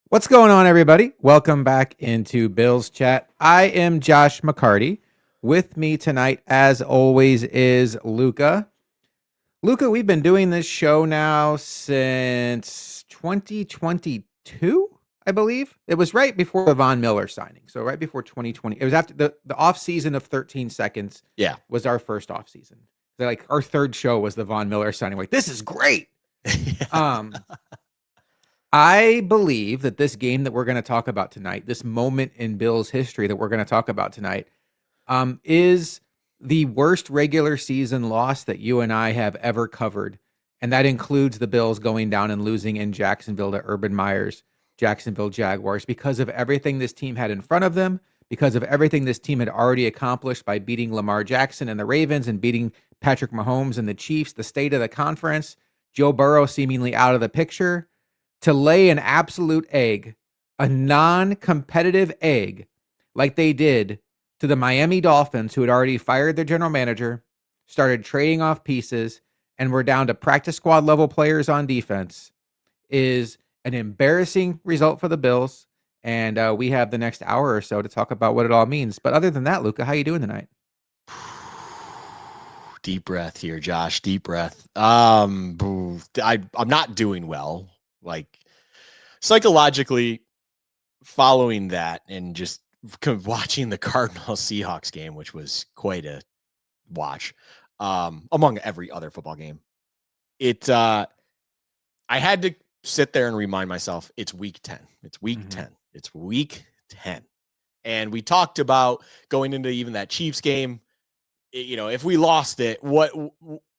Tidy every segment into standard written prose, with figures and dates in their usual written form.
What's going on, everybody? Welcome back into Bills Chat. I am Josh McCarty. With me tonight, as always, is Luka. Luka, we've been doing this show now since 2022, I believe. It was right before the Von Miller signing. So right before 2020. It was after the off season of 13 seconds. Yeah. Was our first off season. Like our third show was the Von Miller signing. Like, this is great. I believe that this game that we're going to talk about tonight, this moment in Bills history that we're going to talk about tonight, is the worst regular season loss that you and I have ever covered. And that includes the Bills going down and losing in Jacksonville to Urban Meyer's Jacksonville Jaguars because of everything this team had in front of them, because of everything this team had already accomplished by beating Lamar Jackson and the Ravens and beating Patrick Mahomes and the Chiefs, the state of the conference, Joe Burrow seemingly out of the picture. To lay an absolute egg, a non-competitive egg, like they did to the Miami Dolphins, who had already fired their general manager, started trading off pieces, and were down to practice squad level players on defense, is an embarrassing result for the Bills. And we have the next hour or so to talk about what it all means. But other than that, Luka, how you doing tonight? Deep breath here, Josh. Deep breath. I'm not doing well. Like psychologically, following that and just watching the Cardinals Seahawks game, which was quite a watch, among every other football game. I had to sit there and remind myself it's week 10. It's week 10. It's week 10. And we talked about going into even that Chiefs game. If we lost it, what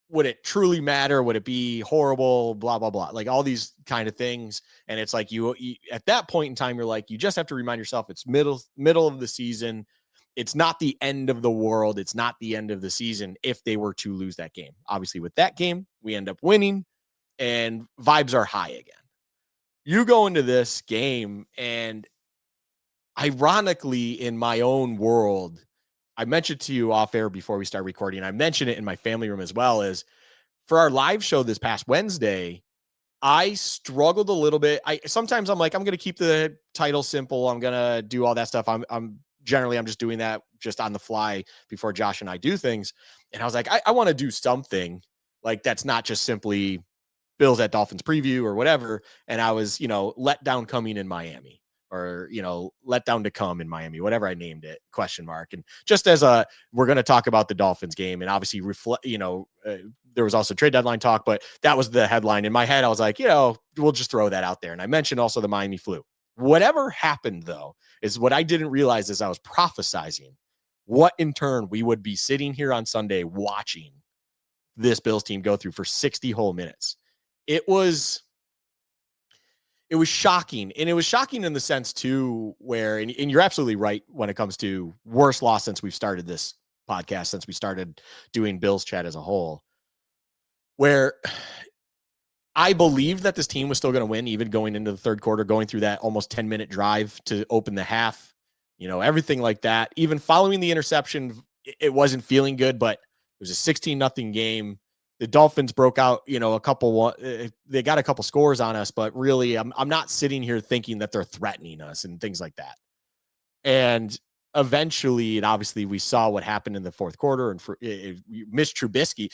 would it truly matter? Would it be horrible? Blah, blah, blah. Like all these kind of things. And it's like you at that point in time, you're like, you just have to remind yourself it's middle of the season. It's not the end of the world. It's not the end of the season if they were to lose that game. Obviously, with that game, we end up winning and vibes are high again. You go into this game and ironically, in my own world, I mentioned to you off air before we start recording. I mentioned it in my family room as well, is for our live show this past Wednesday, I struggled a little bit. Sometimes I'm like, I'm going to keep the title simple. I'm going to do all that stuff. I'm just doing that just on the fly before Josh and I do things. And I was like, I want to do something like that's not just simply Bills at Dolphins preview or whatever. And I was, let down coming in Miami. Or, let down to come in Miami, whatever I named it, ? And just as we're going to talk about the Dolphins game and obviously there was also trade deadline talk, but that was the headline in my head. I was like, we'll just throw that out there. And I mentioned also the Miami flu. Whatever happened though, is what I didn't realize as I was prophesizing what in turn we would be sitting here on Sunday watching this Bills team go through for 60 whole minutes. It was shocking. And it was shocking in the sense too, where, and you're absolutely right when it comes to worst loss since we've started this podcast, since we started doing Bills Chat as a whole, where I believed that this team was still going to win, even going into the third quarter, going through that almost 10-minute drive to open the half, everything like that. Even following the interception, it wasn't feeling good, but it was a 16-0 game. The Dolphins broke out, they got a couple scores on us, but really I'm not sitting here thinking that they're threatening us and things like that. And eventually, and obviously we saw what happened in the fourth quarter and Mitch Trubisky.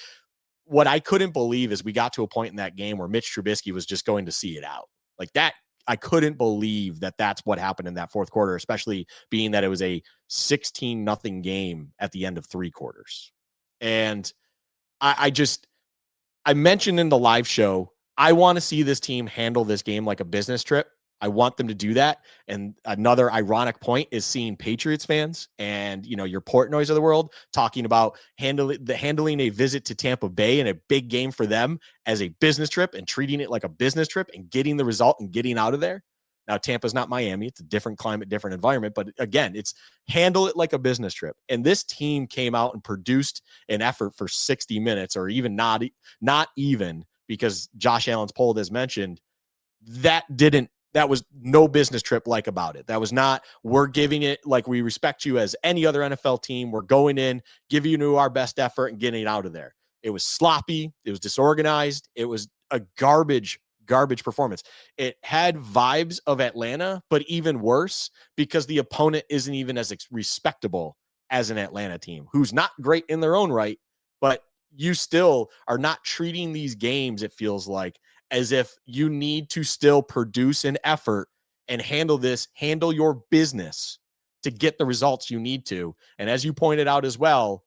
What I couldn't believe is we got to a point in that game where Mitch Trubisky was just going to see it out like that. I couldn't believe that that's what happened in that fourth quarter, especially being that it was a 16-0 game at the end of three quarters. And I mentioned in the live show, I want to see this team handle this game like a business trip. I want them to do that. And another ironic point is seeing Patriots fans and, your Portnoys of the world talking about handling a visit to Tampa Bay and a big game for them as a business trip and treating it like a business trip and getting the result and getting out of there. Now, Tampa's not Miami. It's a different climate, different environment. But again, it's handle it like a business trip. And this team came out and produced an effort for 60 minutes or even not even, because Josh Allen's poll, as mentioned, that was no business trip like about it. That was not, we're giving it like we respect you as any other NFL team. We're going in, giving you our best effort and getting it out of there. It was sloppy. It was disorganized. It was a garbage garbage performance. It had vibes of Atlanta, but even worse because the opponent isn't even as respectable as an Atlanta team, who's not great in their own right, but you still are not treating these games, it feels like, as if you need to still produce an effort and handle your business to get the results you need to. And as you pointed out as well,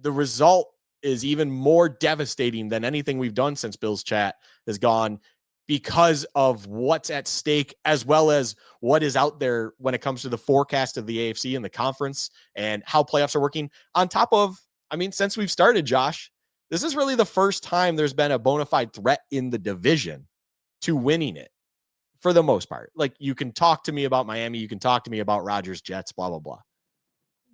the result is even more devastating than anything we've done since Bills Chat has gone because of what's at stake, as well as what is out there when it comes to the forecast of the AFC and the conference and how playoffs are working. On top of, I mean, since we've started, Josh, this is really the first time there's been a bona fide threat in the division to winning it for the most part. Like, you can talk to me about Miami, you can talk to me about Rodgers, Jets, blah, blah, blah.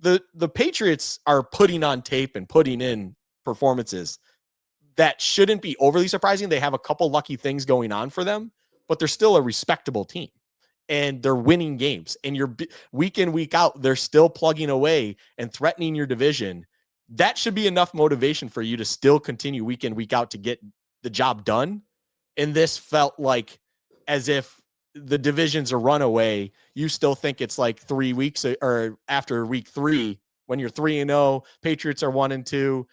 The Patriots are putting on tape and putting in performances that shouldn't be overly surprising. They have a couple lucky things going on for them, but they're still a respectable team and they're winning games. And you're week in, week out, they're still plugging away and threatening your division. That should be enough motivation for you to still continue week in, week out to get the job done. And this felt like as if the division's a runaway. You still think it's like 3 weeks or after week 3 when you're 3-0, Patriots are 1-2.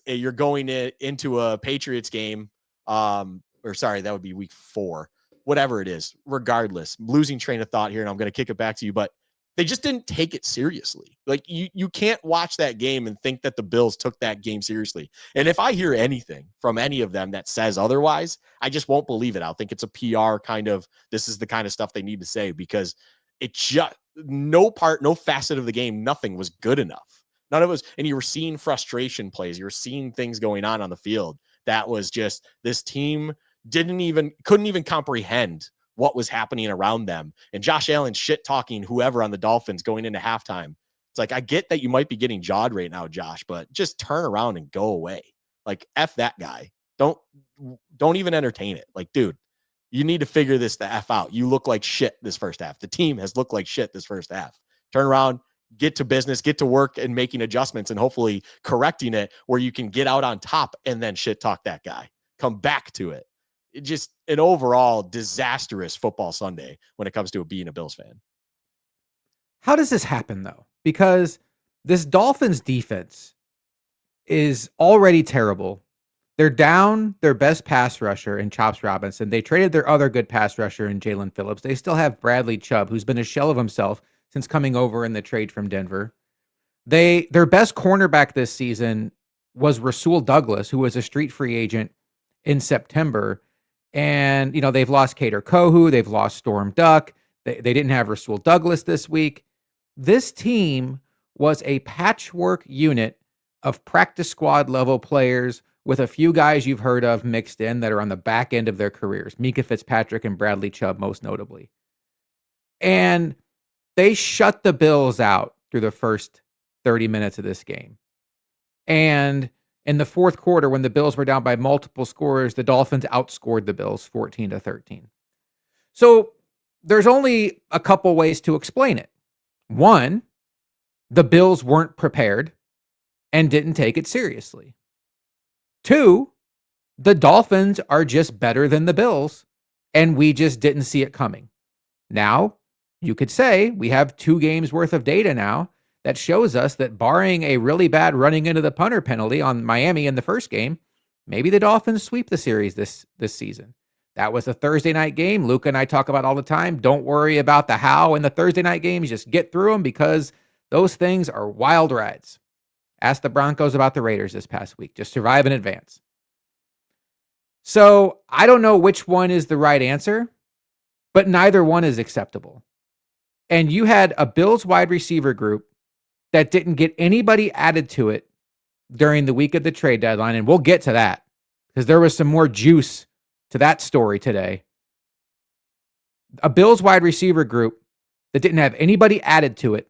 You're going into a Patriots game. Or sorry, that would be week 4, whatever it is. Regardless, losing train of thought here, and I'm going to kick it back to you, but they just didn't take it seriously. Like, you can't watch that game and think that the Bills took that game seriously. And if I hear anything from any of them that says otherwise, I just won't believe it. I'll think it's a PR kind of, this is the kind of stuff they need to say, because it just, no facet of the game, nothing was good enough. None of it was, and you were seeing frustration plays. You were seeing things going on the field. That was just, this team couldn't even comprehend what was happening around them. And Josh Allen shit talking whoever on the Dolphins going into halftime. It's like, I get that you might be getting jawed right now, Josh, but just turn around and go away. Like, F that guy. Don't even entertain it. Like, dude, you need to figure this the F out. You look like shit this first half. The team has looked like shit this first half. Turn around, get to business, get to work and making adjustments and hopefully correcting it where you can get out on top and then shit talk that guy. Come back to it. It just an overall disastrous football Sunday when it comes to being a Bills fan. How does this happen, though? Because this Dolphins defense is already terrible. They're down their best pass rusher in Chops Robinson. They traded their other good pass rusher in Jalen Phillips. They still have Bradley Chubb, who's been a shell of himself since coming over in the trade from Denver. Their best cornerback this season was Rasul Douglas, who was a street free agent in September. And, they've lost Kader Kohu. They've lost Storm Duck. They didn't have Rasul Douglas this week. This team was a patchwork unit of practice squad level players with a few guys you've heard of mixed in that are on the back end of their careers. Mika Fitzpatrick and Bradley Chubb, most notably. And they shut the Bills out through the first 30 minutes of this game. And in the fourth quarter, when the Bills were down by multiple scores, the Dolphins outscored the Bills 14-13. So there's only a couple ways to explain it. One, the Bills weren't prepared and didn't take it seriously. Two, the Dolphins are just better than the Bills, and we just didn't see it coming. Now, you could say we have 2 games worth of data now that shows us that barring a really bad running into the punter penalty on Miami in the first game, maybe the Dolphins sweep the series this season. That was a Thursday night game. Luka and I talk about all the time. Don't worry about the how in the Thursday night games. Just get through them because those things are wild rides. Ask the Broncos about the Raiders this past week. Just survive in advance. So I don't know which one is the right answer, but neither one is acceptable. And you had a Bills wide receiver group that didn't get anybody added to it during the week of the trade deadline. And we'll get to that because there was some more juice to that story today. A Bills wide receiver group that didn't have anybody added to it,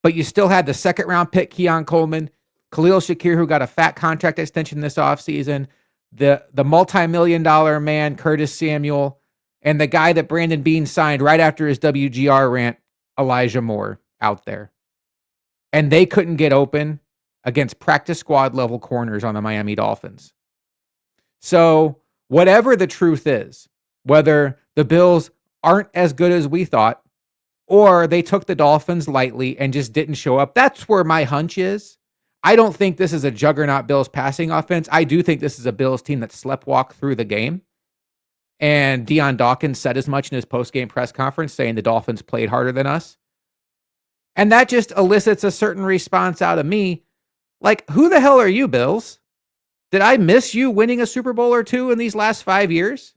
but you still had the second round pick, Keon Coleman, Khalil Shakir, who got a fat contract extension this offseason, the multi-million-dollar man, Curtis Samuel, and the guy that Brandon Beane signed right after his WGR rant, Elijah Moore, out there. And they couldn't get open against practice squad level corners on the Miami Dolphins. So whatever the truth is, whether the Bills aren't as good as we thought, or they took the Dolphins lightly and just didn't show up. That's where my hunch is. I don't think this is a juggernaut Bills passing offense. I do think this is a Bills team that sleptwalked through the game. And Deion Dawkins said as much in his post-game press conference, saying the Dolphins played harder than us. And that just elicits a certain response out of me. Like, who the hell are you, Bills? Did I miss you winning a Super Bowl or two in these last 5 years?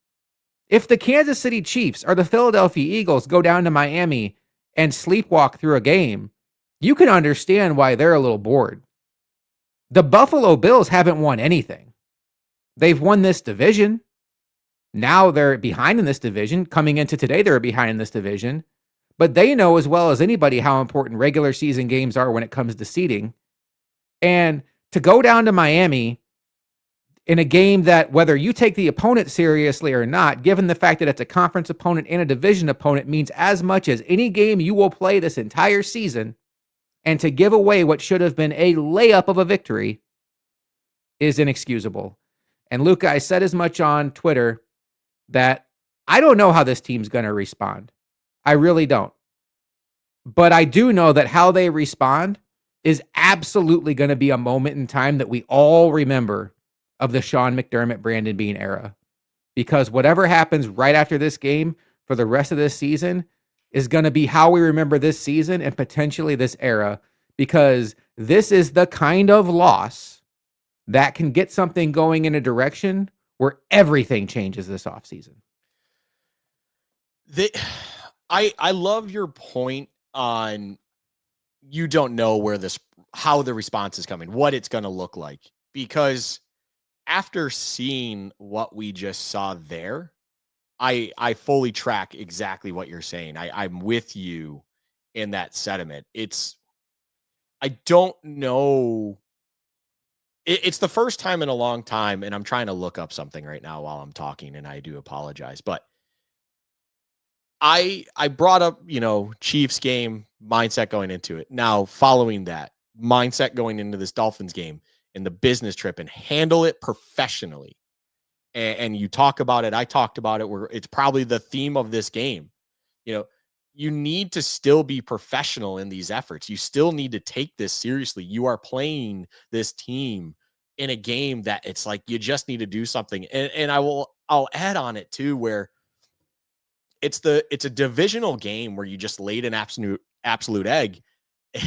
If the Kansas City Chiefs or the Philadelphia Eagles go down to Miami and sleepwalk through a game, you can understand why they're a little bored. The Buffalo Bills haven't won anything. They've won this division. Now they're behind in this division. Coming into today, they're behind in this division. But they know as well as anybody how important regular season games are when it comes to seeding. And to go down to Miami in a game that, whether you take the opponent seriously or not, given the fact that it's a conference opponent and a division opponent, means as much as any game you will play this entire season, and to give away what should have been a layup of a victory is inexcusable. And Luka, I said as much on Twitter that I don't know how this team's going to respond. I really don't. But I do know that how they respond is absolutely going to be a moment in time that we all remember of the Sean McDermott, Brandon Beane era. Because whatever happens right after this game for the rest of this season is going to be how we remember this season and potentially this era. Because this is the kind of loss that can get something going in a direction where everything changes this offseason. I love your point on you don't know how the response is coming, what it's going to look like, because after seeing what we just saw there, I fully track exactly what you're saying. I'm with you in that sentiment. I don't know. It's the first time in a long time, and I'm trying to look up something right now while I'm talking, and I do apologize, but I brought up, Chiefs game mindset going into it. Now, following that mindset going into this Dolphins game and the business trip, and handle it professionally. And you talk about it. I talked about it, where it's probably the theme of this game. You need to still be professional in these efforts. You still need to take this seriously. You are playing this team in a game that it's like, you just need to do something. And I'll add on it too, where it's a divisional game where you just laid an absolute egg,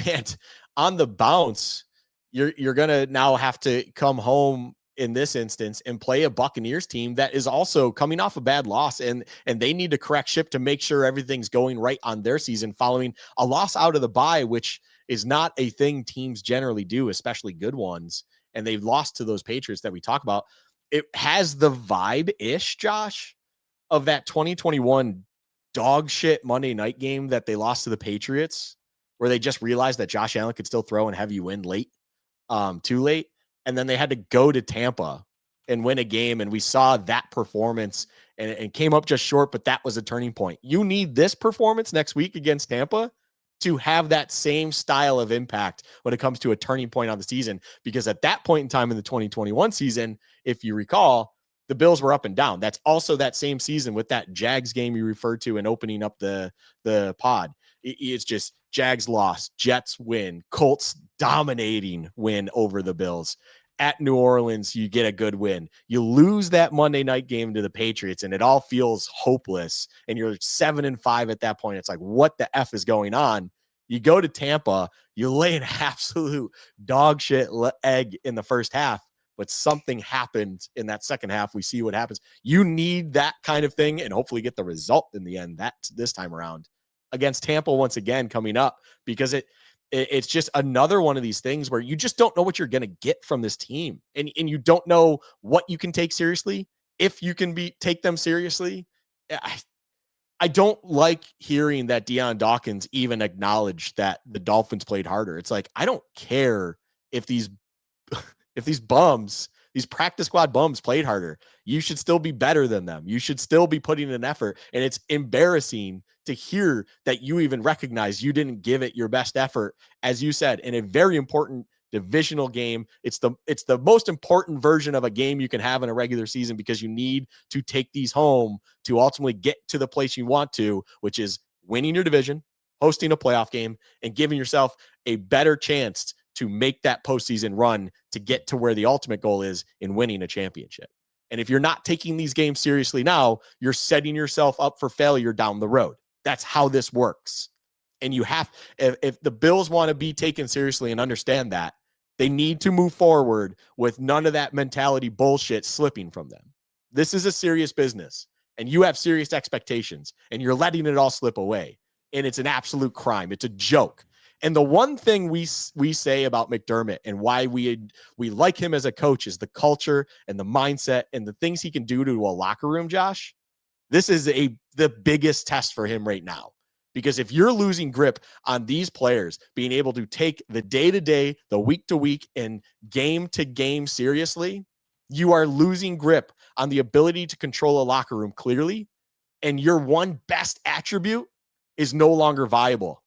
and on the bounce, you're gonna now have to come home in this instance and play a Buccaneers team that is also coming off a bad loss, and they need to correct ship to make sure everything's going right on their season following a loss out of the bye, which is not a thing teams generally do, especially good ones. And they've lost to those Patriots that we talk about. It has the vibe-ish, Josh, of that 2021 dog shit Monday night game that they lost to the Patriots, where they just realized that Josh Allen could still throw and have you win late, too late. And then they had to go to Tampa and win a game. And we saw that performance and came up just short, but that was a turning point. You need this performance next week against Tampa to have that same style of impact when it comes to a turning point on the season. Because at that point in time in the 2021 season, if you recall, the Bills were up and down. That's also that same season with that Jags game you referred to and opening up the pod. It's just Jags lost, Jets win, Colts dominating win over the Bills. At New Orleans, you get a good win. You lose that Monday night game to the Patriots, and it all feels hopeless. And you're 7-5 at that point. It's like, what the F is going on? You go to Tampa, you lay an absolute dog shit egg in the first half, but something happened in that second half. We see what happens. You need that kind of thing and hopefully get the result in the end this time around against Tampa once again coming up, because it's just another one of these things where you just don't know what you're going to get from this team. And you don't know what you can take seriously, if you can take them seriously. I don't like hearing that Deion Dawkins even acknowledged that the Dolphins played harder. It's like, I don't care if these bums, these practice squad bums played harder. You should still be better than them. You should still be putting in an effort. And it's embarrassing to hear that you even recognize you didn't give it your best effort, as you said, in a very important divisional game. It's the most important version of a game you can have in a regular season because you need to take these home to ultimately get to the place you want to, which is winning your division, hosting a playoff game, and giving yourself a better chance to make that postseason run to get to where the ultimate goal is in winning a championship. And if you're not taking these games seriously now, you're setting yourself up for failure down the road. That's how this works. And you have, if the Bills want to be taken seriously and understand that, they need to move forward with none of that mentality bullshit slipping from them. This is a serious business, and you have serious expectations, and you're letting it all slip away. And it's an absolute crime. It's a joke. And the one thing we say about McDermott and why we like him as a coach is the culture and the mindset and the things he can do to a locker room, Josh. This is the biggest test for him right now. Because if you're losing grip on these players being able to take the day-to-day, the week-to-week, and game-to-game seriously, you are losing grip on the ability to control a locker room clearly, and your one best attribute is no longer viable.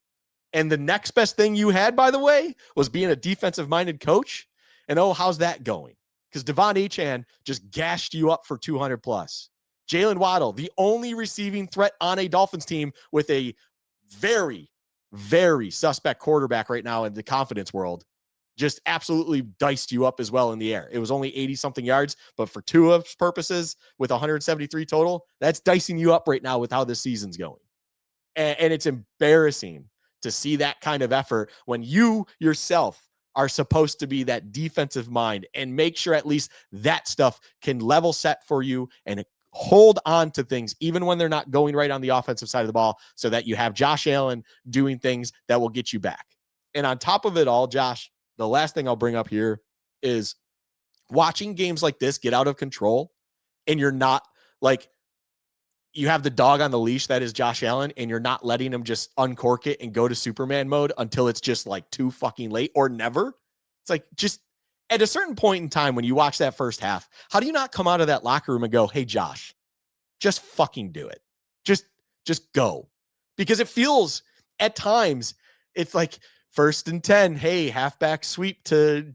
And the next best thing you had, by the way, was being a defensive-minded coach. And oh, how's that going? Because Devon Achane just gashed you up for 200+. Jalen Waddle, the only receiving threat on a Dolphins team with a very, very suspect quarterback right now in the confidence world, just absolutely diced you up as well in the air. It was only 80-something yards, but for Tua's purposes, with 173 total, that's dicing you up right now with how this season's going. And it's embarrassing to see that kind of effort when you yourself are supposed to be that defensive mind and make sure at least that stuff can level set for you and hold on to things even when they're not going right on the offensive side of the ball so that you have Josh Allen doing things that will get you back. And on top of it all, Josh, the last thing I'll bring up here is watching games like this get out of control and you're not like, you have the dog on the leash that is Josh Allen and you're not letting him just uncork it and go to Superman mode until it's just like too fucking late or never. It's like, just at a certain point in time when you watch that first half, how do you not come out of that locker room and go, hey, Josh, just fucking do it. Just go. Because it feels at times, it's like 1st and 10. Hey, halfback sweep to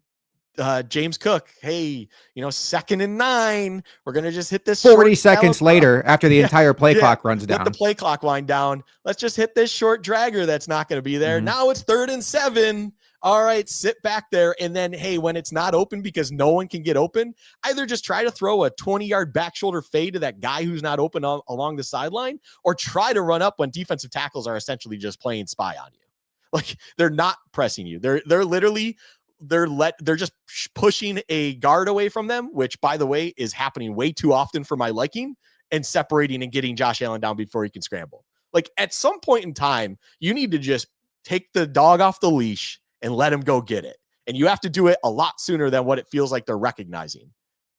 James Cook. Hey, 2nd and 9. We're going to just hit this 40 seconds later after the entire play clock runs down. Let the play clock wind down. Let's just hit this short dragger that's not going to be there. Now it's 3rd and 7. All right, sit back there. And then, hey, when it's not open because no one can get open, either just try to throw a 20-yard back shoulder fade to that guy who's not open along the sideline, or try to run up when defensive tackles are essentially just playing spy on you. Like, they're not pressing you. They're literally they're just pushing a guard away from them, which, by the way, is happening way too often for my liking, and separating and getting Josh Allen down before he can scramble. Like, at some point in time, you need to just take the dog off the leash and let him go get it. And you have to do it a lot sooner than what it feels like they're recognizing.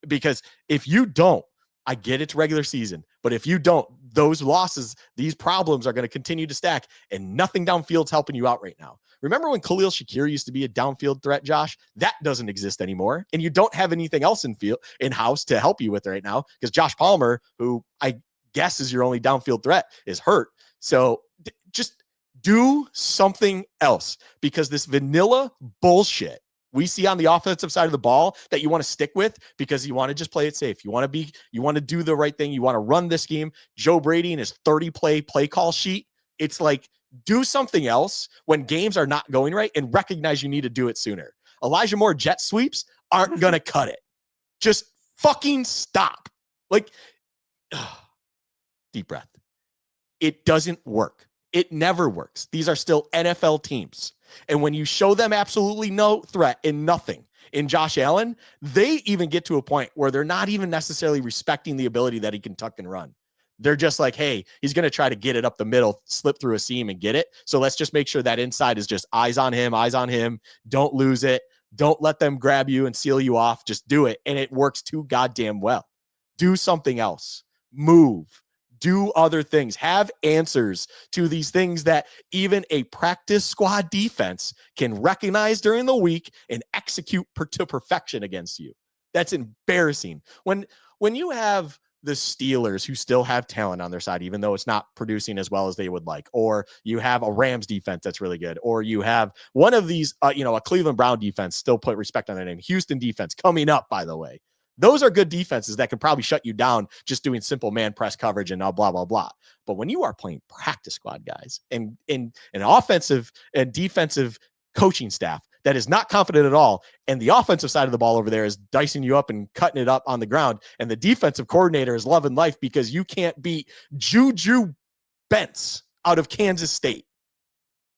Because if you don't, I get it's regular season, but if you don't, those losses, these problems are going to continue to stack, and nothing downfield's helping you out right now. Remember when Khalil Shakir used to be a downfield threat, Josh? That doesn't exist anymore. And you don't have anything else in-house to help you with it right now, because Josh Palmer, who I guess is your only downfield threat, is hurt. So just do something else, because this vanilla bullshit we see on the offensive side of the ball that you want to stick with because you want to just play it safe. You want to do the right thing. You want to run this game. Joe Brady and his 30 play call sheet. It's like, do something else when games are not going right and recognize you need to do it sooner. Elijah Moore jet sweeps aren't going to cut it. Just fucking stop. Like, deep breath. It doesn't work. It never works. These are still NFL teams. And when you show them absolutely no threat and nothing in Josh Allen, they even get to a point where they're not even necessarily respecting the ability that he can tuck and run. They're just like, hey, he's going to try to get it up the middle, slip through a seam and get it. So let's just make sure that inside is just eyes on him. Don't lose it. Don't let them grab you and seal you off. Just do it. And it works too goddamn well. Do something else. Move. Do other things. Have answers to these things that even a practice squad defense can recognize during the week and execute to perfection against you. That's embarrassing. When you have the Steelers, who still have talent on their side, even though it's not producing as well as they would like, or you have a Rams defense that's really good, or you have one of these, a Cleveland Brown defense, still put respect on their name, Houston defense coming up, by the way. Those are good defenses that can probably shut you down just doing simple man press coverage and blah, blah, blah. But when you are playing practice squad guys and an offensive and defensive coaching staff that is not confident at all, and the offensive side of the ball over there is dicing you up and cutting it up on the ground, and the defensive coordinator is loving life because you can't beat Juju Bents out of Kansas State.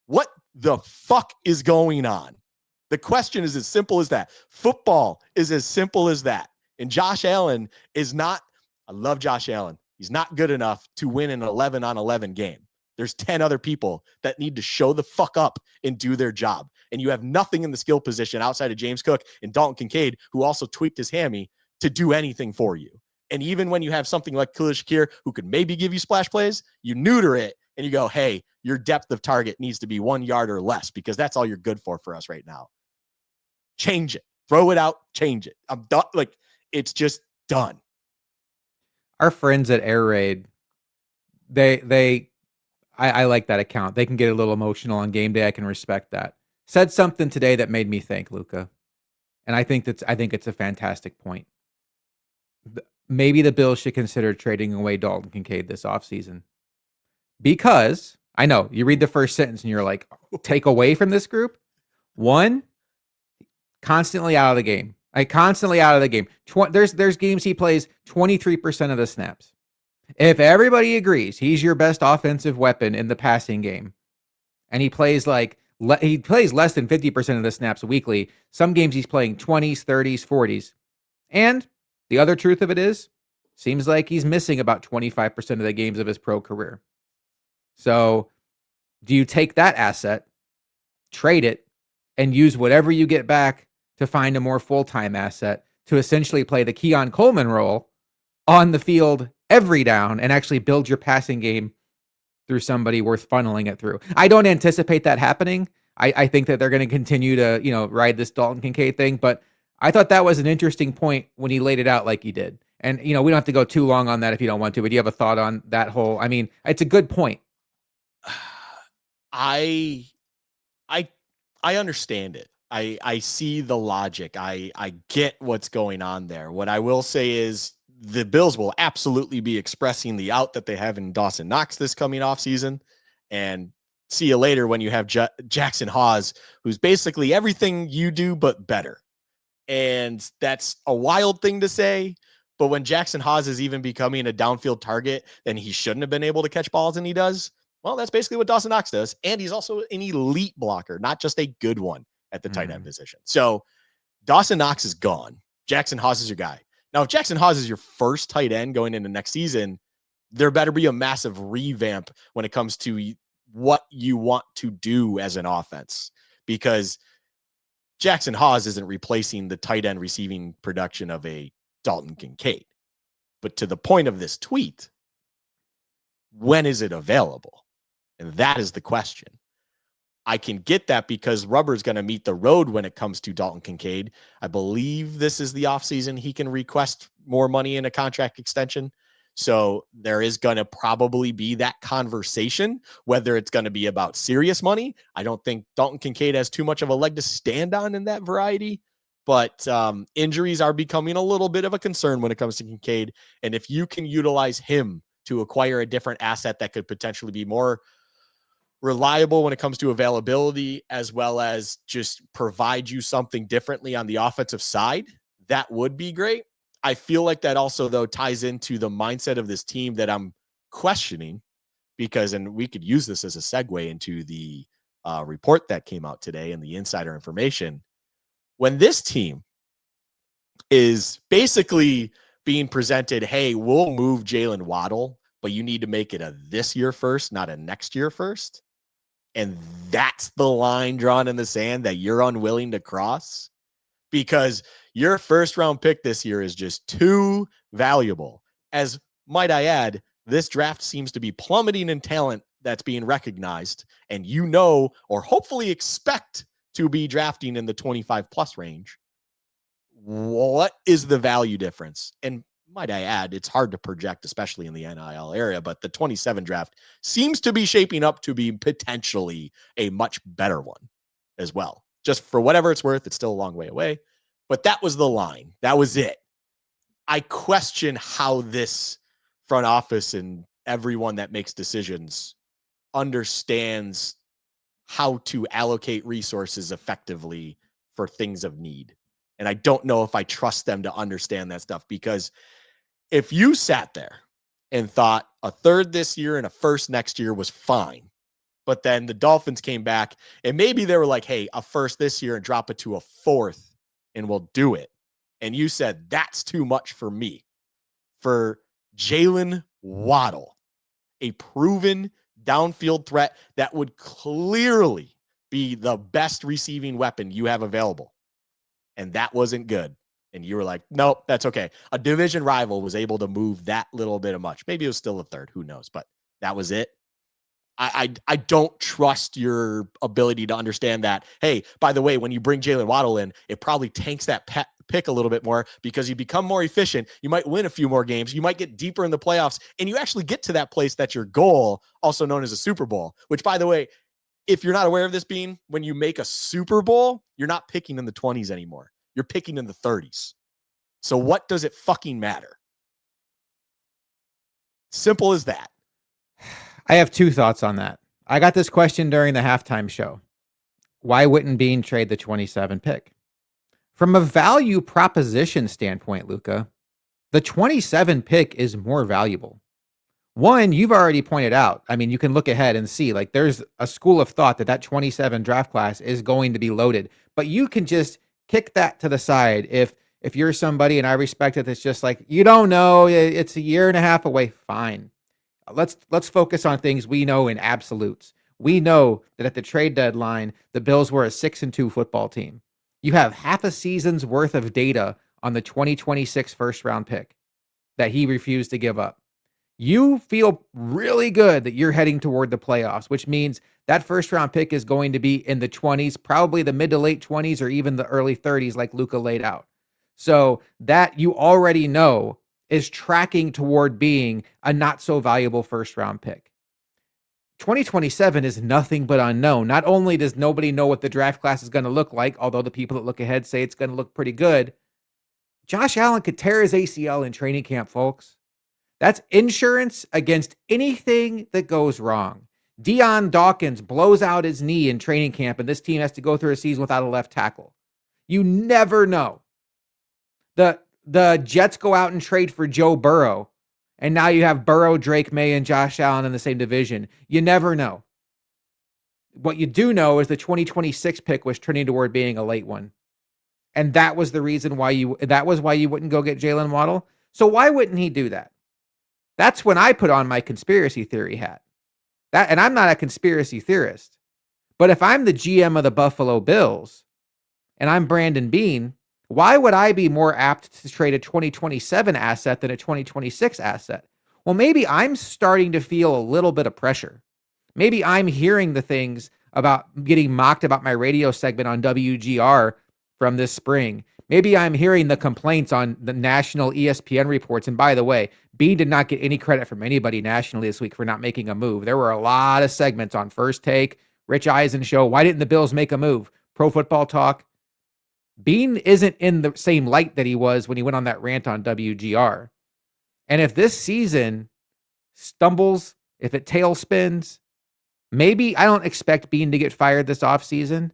What the fuck is going on? The question is as simple as that. Football is as simple as that. And Josh Allen is not, I love Josh Allen. He's not good enough to win an 11-on-11 game. There's 10 other people that need to show the fuck up and do their job. And you have nothing in the skill position outside of James Cook and Dalton Kincaid, who also tweaked his hammy, to do anything for you. And even when you have something like Khalil Shakir, who could maybe give you splash plays, you neuter it and you go, hey, your depth of target needs to be 1 yard or less because that's all you're good for us right now. Change it. Throw it out. Change it. I'm done. Like, it's just done. Our friends at Air Raid, I like that account. They can get a little emotional on game day. I can respect that. Said something today that made me think, Luka. And I think it's a fantastic point. Maybe the Bills should consider trading away Dalton Kincaid this offseason. Because I know you read the first sentence and you're like, take away from this group. One, constantly out of the game. Constantly out of the game. There's games he plays 23% of the snaps. If everybody agrees he's your best offensive weapon in the passing game, and he plays less than 50% of the snaps weekly, some games he's playing 20s, 30s, 40s. And the other truth of it is, seems like he's missing about 25% of the games of his pro career. So do you take that asset, trade it, and use whatever you get back to find a more full-time asset to essentially play the Keon Coleman role on the field every down and actually build your passing game through somebody worth funneling it through? I don't anticipate that happening. I think that they're going to continue to, ride this Dalton Kincaid thing, but I thought that was an interesting point when he laid it out like he did. And, we don't have to go too long on that if you don't want to, but do you have a thought on that whole, it's a good point. I understand it. I see the logic. I get what's going on there. What I will say is the Bills will absolutely be expressing the out that they have in Dawson Knox this coming off season, and see you later when you have Jackson Hawes, who's basically everything you do, but better. And that's a wild thing to say, but when Jackson Hawes is even becoming a downfield target, then he shouldn't have been able to catch balls, and he does. Well, that's basically what Dawson Knox does. And he's also an elite blocker, not just a good one at the tight end position. So Dawson Knox is gone. Jackson Hawes is your guy. Now, if Jackson Hawes is your first tight end going into next season, there better be a massive revamp when it comes to what you want to do as an offense, because Jackson Hawes isn't replacing the tight end receiving production of a Dalton Kincaid. But to the point of this tweet, when is it available? And that is the question. I can get that because rubber's going to meet the road when it comes to Dalton Kincaid. I believe this is the offseason he can request more money in a contract extension. So there is going to probably be that conversation, whether it's going to be about serious money. I don't think Dalton Kincaid has too much of a leg to stand on in that variety, but injuries are becoming a little bit of a concern when it comes to Kincaid. And if you can utilize him to acquire a different asset that could potentially be more reliable when it comes to availability, as well as just provide you something differently on the offensive side, that would be great. I feel like that also, though, ties into the mindset of this team that I'm questioning, because, and we could use this as a segue into the report that came out today and the insider information. When this team is basically being presented, hey, we'll move Jalen Waddle, but you need to make it a this year first, not a next year first. And that's the line drawn in the sand that you're unwilling to cross, because your first round pick this year is just too valuable. As might I add, this draft seems to be plummeting in talent that's being recognized, and or hopefully expect to be drafting in the 25 plus range. What is the value difference? And might I add, it's hard to project, especially in the NIL area, but the 27 draft seems to be shaping up to be potentially a much better one as well. Just for whatever it's worth, it's still a long way away. But that was the line. That was it. I question how this front office and everyone that makes decisions understands how to allocate resources effectively for things of need. And I don't know if I trust them to understand that stuff, because if you sat there and thought a third this year and a first next year was fine, but then the Dolphins came back and maybe they were like, hey, a first this year and drop it to a fourth and we'll do it. And you said, that's too much for me. For Jalen Waddle, a proven downfield threat that would clearly be the best receiving weapon you have available. And that wasn't good. And you were like, nope, that's okay. A division rival was able to move that little bit of much. Maybe it was still a third, who knows, but that was it. I don't trust your ability to understand that. Hey, by the way, when you bring Jalen Waddle in, it probably tanks that pick a little bit more because you become more efficient. You might win a few more games. You might get deeper in the playoffs, and you actually get to that place that's your goal, also known as a Super Bowl, which, by the way, if you're not aware of this, Bean, when you make a Super Bowl, you're not picking in the 20s anymore. You're picking in the 30s. So what does it fucking matter? Simple as that. I have two thoughts on that. I got this question during the halftime show. Why wouldn't Bean trade the 27 pick? From a value proposition standpoint, Luka, the 27 pick is more valuable. One, you've already pointed out. I mean, you can look ahead and see, like, there's a school of thought that that 27 draft class is going to be loaded. But you can just kick that to the side if you're somebody, and I respect it, that's just like, you don't know, it's a year and a half away. Fine. Let's focus on things we know in absolutes. We know that at the trade deadline, the Bills were a 6-2 football team. You have half a season's worth of data on the 2026 first round pick that he refused to give up. You feel really good that you're heading toward the playoffs, which means that first round pick is going to be in the 20s, probably the mid to late 20s or even the early 30s, like Luka laid out. So that you already know is tracking toward being a not so valuable first round pick. 2027 is nothing but unknown. Not only does nobody know what the draft class is going to look like, although the people that look ahead say it's going to look pretty good, Josh Allen could tear his ACL in training camp, folks. That's insurance against anything that goes wrong. Deion Dawkins blows out his knee in training camp, and this team has to go through a season without a left tackle. You never know. The Jets go out and trade for Joe Burrow, and now you have Burrow, Drake May, and Josh Allen in the same division. You never know. What you do know is the 2026 pick was trending toward being a late one. And that was the reason why you wouldn't go get Jalen Waddle. So why wouldn't he do that? That's when I put on my conspiracy theory hat. And I'm not a conspiracy theorist. But if I'm the GM of the Buffalo Bills and I'm Brandon Beane, why would I be more apt to trade a 2027 asset than a 2026 asset? Well, maybe I'm starting to feel a little bit of pressure. Maybe I'm hearing the things about getting mocked about my radio segment on WGR from this spring. Maybe I'm hearing the complaints on the national ESPN reports. And by the way, Bean did not get any credit from anybody nationally this week for not making a move. There were a lot of segments on First Take, Rich Eisen Show. Why didn't the Bills make a move? Pro Football Talk. Bean isn't in the same light that he was when he went on that rant on WGR. And if this season stumbles, if it tailspins, maybe I don't expect Bean to get fired this offseason,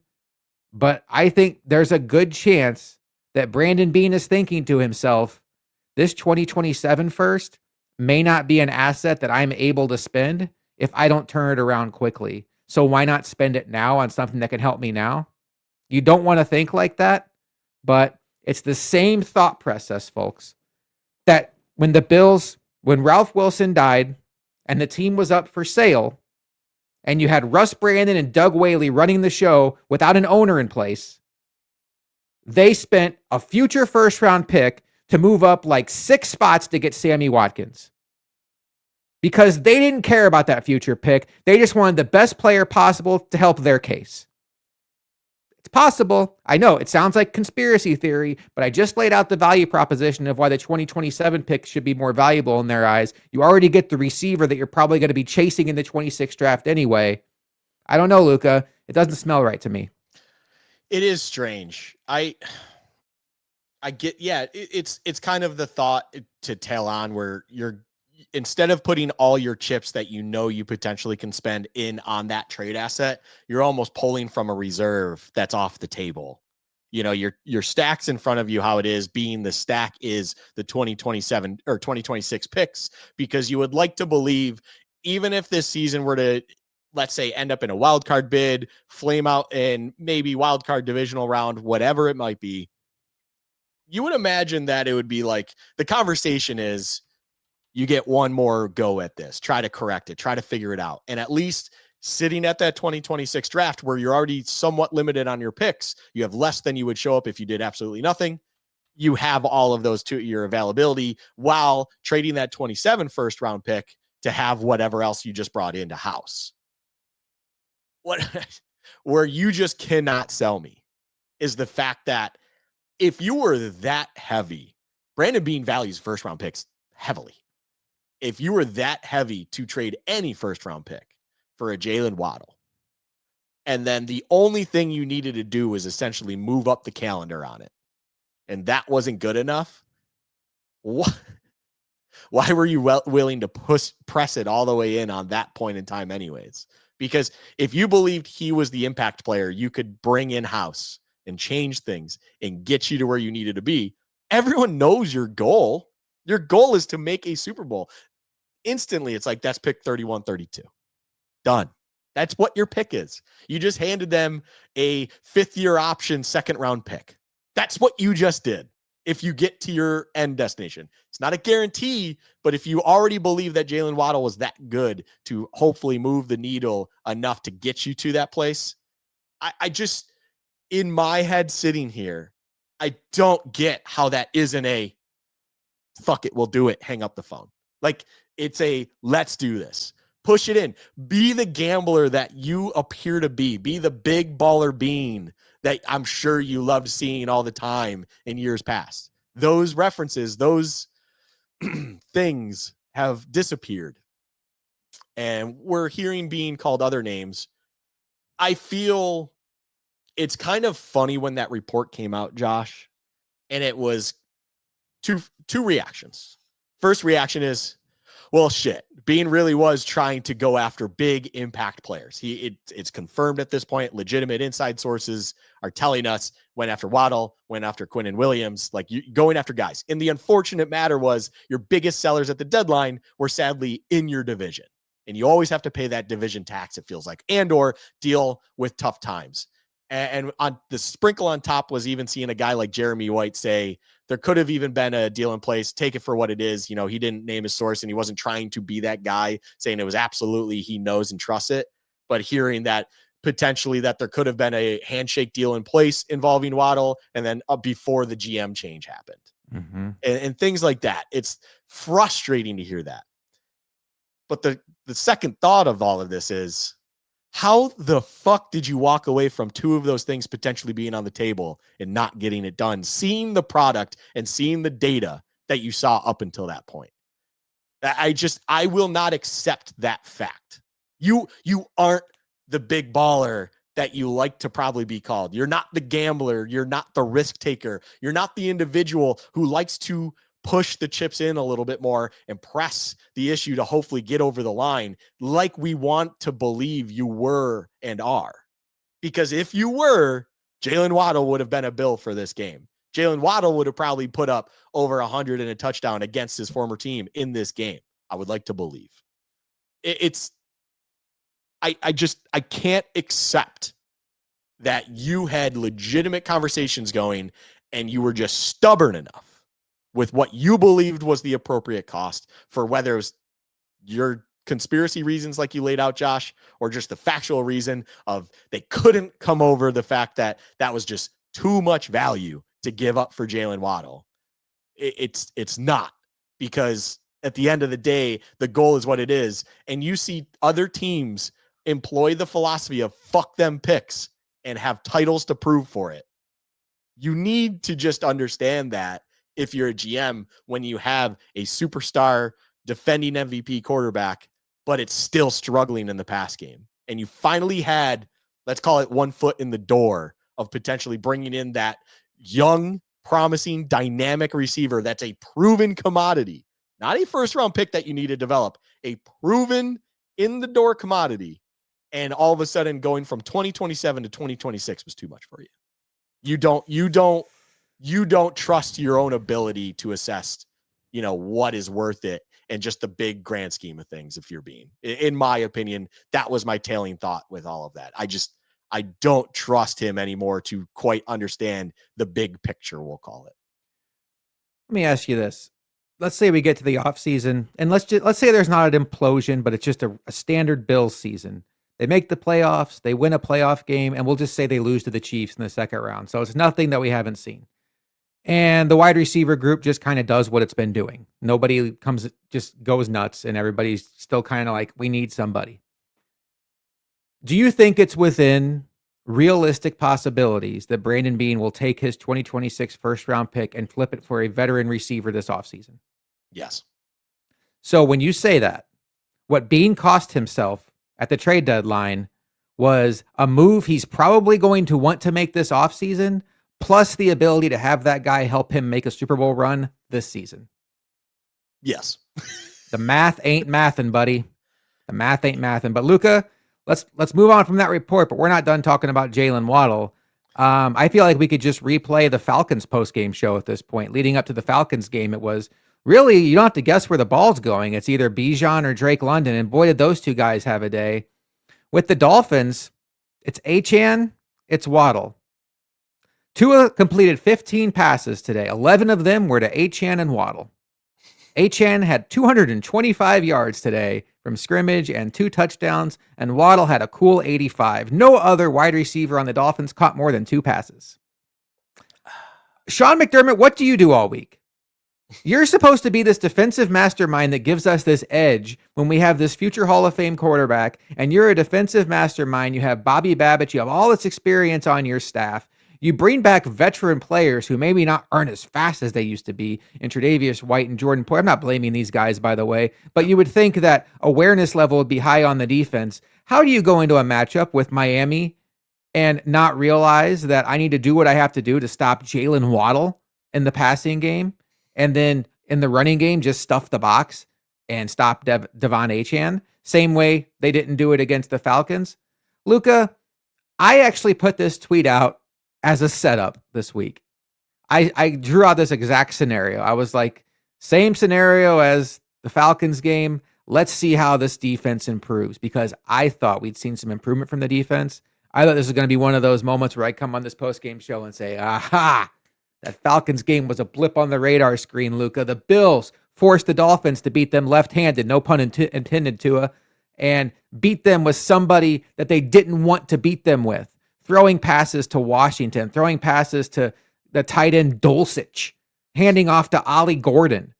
but I think there's a good chance that Brandon Beane is thinking to himself, this 2027 first may not be an asset that I'm able to spend if I don't turn it around quickly. So why not spend it now on something that can help me now? You don't want to think like that, but it's the same thought process, folks, that when Ralph Wilson died and the team was up for sale and you had Russ Brandon and Doug Whaley running the show without an owner in place, they spent a future first round pick to move up like 6 spots to get Sammy Watkins. Because they didn't care about that future pick. They just wanted the best player possible to help their case. It's possible. I know it sounds like conspiracy theory, but I just laid out the value proposition of why the 2027 pick should be more valuable in their eyes. You already get the receiver that you're probably going to be chasing in the 26th draft anyway. I don't know, Luka. It doesn't smell right to me. It is strange. I get, yeah, it's kind of the thought to tail on where you're, instead of putting all your chips that you know you potentially can spend in on that trade asset, you're almost pulling from a reserve that's off the table. You know, your stacks in front of you, how it is, being the stack is the 2027 or 2026 picks, because you would like to believe, even if this season were to, let's say, end up in a wild card bid, flame out in maybe wild card divisional round, whatever it might be, you would imagine that it would be like the conversation is, you get one more go at this, try to correct it, try to figure it out. And at least sitting at that 2026 draft where you're already somewhat limited on your picks, you have less than you would show up if you did absolutely nothing. You have all of those to your availability while trading that 27 first round pick to have whatever else you just brought into house. What where you just cannot sell me is the fact that if you were that heavy, Brandon Beane values first round picks heavily. If you were that heavy to trade any first round pick for a Jalen Waddle, and then the only thing you needed to do was essentially move up the calendar on it, and that wasn't good enough, why were you willing to press it all the way in on that point in time anyways? Because if you believed he was the impact player you could bring in-house and change things and get you to where you needed to be, everyone knows your goal. Your goal is to make a Super Bowl. Instantly, it's like, that's pick 31, 32. Done. That's what your pick is. You just handed them a fifth-year option second-round pick. That's what you just did if you get to your end destination. It's not a guarantee, but if you already believe that Jalen Waddle was that good to hopefully move the needle enough to get you to that place, I just, in my head sitting here, I don't get how that isn't a, fuck it, we'll do it, hang up the phone. Like, it's a, let's do this. Push it in. Be the gambler that you appear to be. Be the big baller Bean that I'm sure you loved seeing all the time in years past. Those references, those things have disappeared. And we're hearing Bean called other names. I feel it's kind of funny when that report came out, Josh, and it was two reactions. First reaction is, well, shit, Bean really was trying to go after big impact players. It's confirmed at this point. Legitimate inside sources are telling us went after Waddle, went after Quinnen Williams, like you going after guys. And the unfortunate matter was your biggest sellers at the deadline were sadly in your division. And you always have to pay that division tax, it feels like, and or deal with tough times. And on the sprinkle on top was even seeing a guy like Jeremy White say, there could have even been a deal in place. Take it for what it is. You know, he didn't name his source and he wasn't trying to be that guy, saying it was absolutely, he knows and trusts it. But hearing that potentially that there could have been a handshake deal in place involving Waddle and then before the GM change happened and things like that. It's frustrating to hear that. But the second thought of all of this is, how the fuck did you walk away from two of those things potentially being on the table and not getting it done, seeing the product and seeing the data that you saw up until that point? I will not accept that fact. You aren't the big baller that you like to probably be called. You're not the gambler. You're not the risk taker. You're not the individual who likes to push the chips in a little bit more and press the issue to hopefully get over the line like we want to believe you were and are. Because if you were, Jalen Waddle would have been a Bill for this game. Jalen Waddle would have probably put up over 100 and a touchdown against his former team in this game. I would like to believe. I can't accept that you had legitimate conversations going and you were just stubborn enough with what you believed was the appropriate cost, for whether it was your conspiracy reasons like you laid out, Josh, or just the factual reason of they couldn't come over the fact that that was just too much value to give up for Jalen Waddle. It's not, because at the end of the day, the goal is what it is. And you see other teams employ the philosophy of fuck them picks and have titles to prove for it. You need to just understand that if you're a GM, when you have a superstar defending MVP quarterback, but it's still struggling in the pass game. And you finally had, let's call it, one foot in the door of potentially bringing in that young, promising, dynamic receiver that's a proven commodity, not a first round pick that you need to develop, a proven in the door commodity. And all of a sudden going from 2027 to 2026 was too much for you. You don't trust your own ability to assess, what is worth it and just the big grand scheme of things. If you're being, in my opinion, that was my tailing thought with all of that. I don't trust him anymore to quite understand the big picture, we'll call it. Let me ask you this. Let's say we get to the offseason, and let's say there's not an implosion, but it's just a standard Bills season. They make the playoffs, they win a playoff game, and we'll just say they lose to the Chiefs in the second round. So it's nothing that we haven't seen. And the wide receiver group just kind of does what it's been doing. Nobody just goes nuts, and everybody's still kind of like, we need somebody. Do you think it's within realistic possibilities that Brandon Beane will take his 2026 first round pick and flip it for a veteran receiver this offseason? Yes. So when you say that, what Beane cost himself at the trade deadline was a move he's probably going to want to make this offseason, plus the ability to have that guy help him make a Super Bowl run this season. Yes. The math ain't mathin', buddy. The math ain't mathin'. But Luka, let's move on from that report, but we're not done talking about Jalen Waddle. I feel like we could just replay the Falcons post-game show at this point. Leading up to the Falcons game, it was really, you don't have to guess where the ball's going. It's either Bijan or Drake London, and boy, did those two guys have a day. With the Dolphins, it's Achane, it's Waddle. Tua completed 15 passes today. 11 of them were to Achane and Waddle. Achane had 225 yards today from scrimmage and 2 touchdowns, and Waddle had a cool 85. No other wide receiver on the Dolphins caught more than 2 passes. Sean McDermott, what do you do all week? You're supposed to be this defensive mastermind that gives us this edge when we have this future Hall of Fame quarterback, and you're a defensive mastermind. You have Bobby Babbitt. You have all this experience on your staff. You bring back veteran players who maybe not aren't as fast as they used to be in Tre'Davious White and Jordan Poyer. I'm not blaming these guys, by the way, but you would think that awareness level would be high on the defense. How do you go into a matchup with Miami and not realize that I need to do what I have to do to stop Jalen Waddle in the passing game, and then in the running game, just stuff the box and stop Devon Achane? Same way they didn't do it against the Falcons. Luka, I actually put this tweet out as a setup this week. I drew out this exact scenario. I was like, same scenario as the Falcons game. Let's see how this defense improves, because I thought we'd seen some improvement from the defense. I thought this was going to be one of those moments where I come on this post-game show and say, aha, that Falcons game was a blip on the radar screen, Luka. The Bills forced the Dolphins to beat them left-handed, no pun intended, Tua, and beat them with somebody that they didn't want to beat them with. Throwing passes to Washington, throwing passes to the tight end Dulcich, handing off to Ollie Gordon.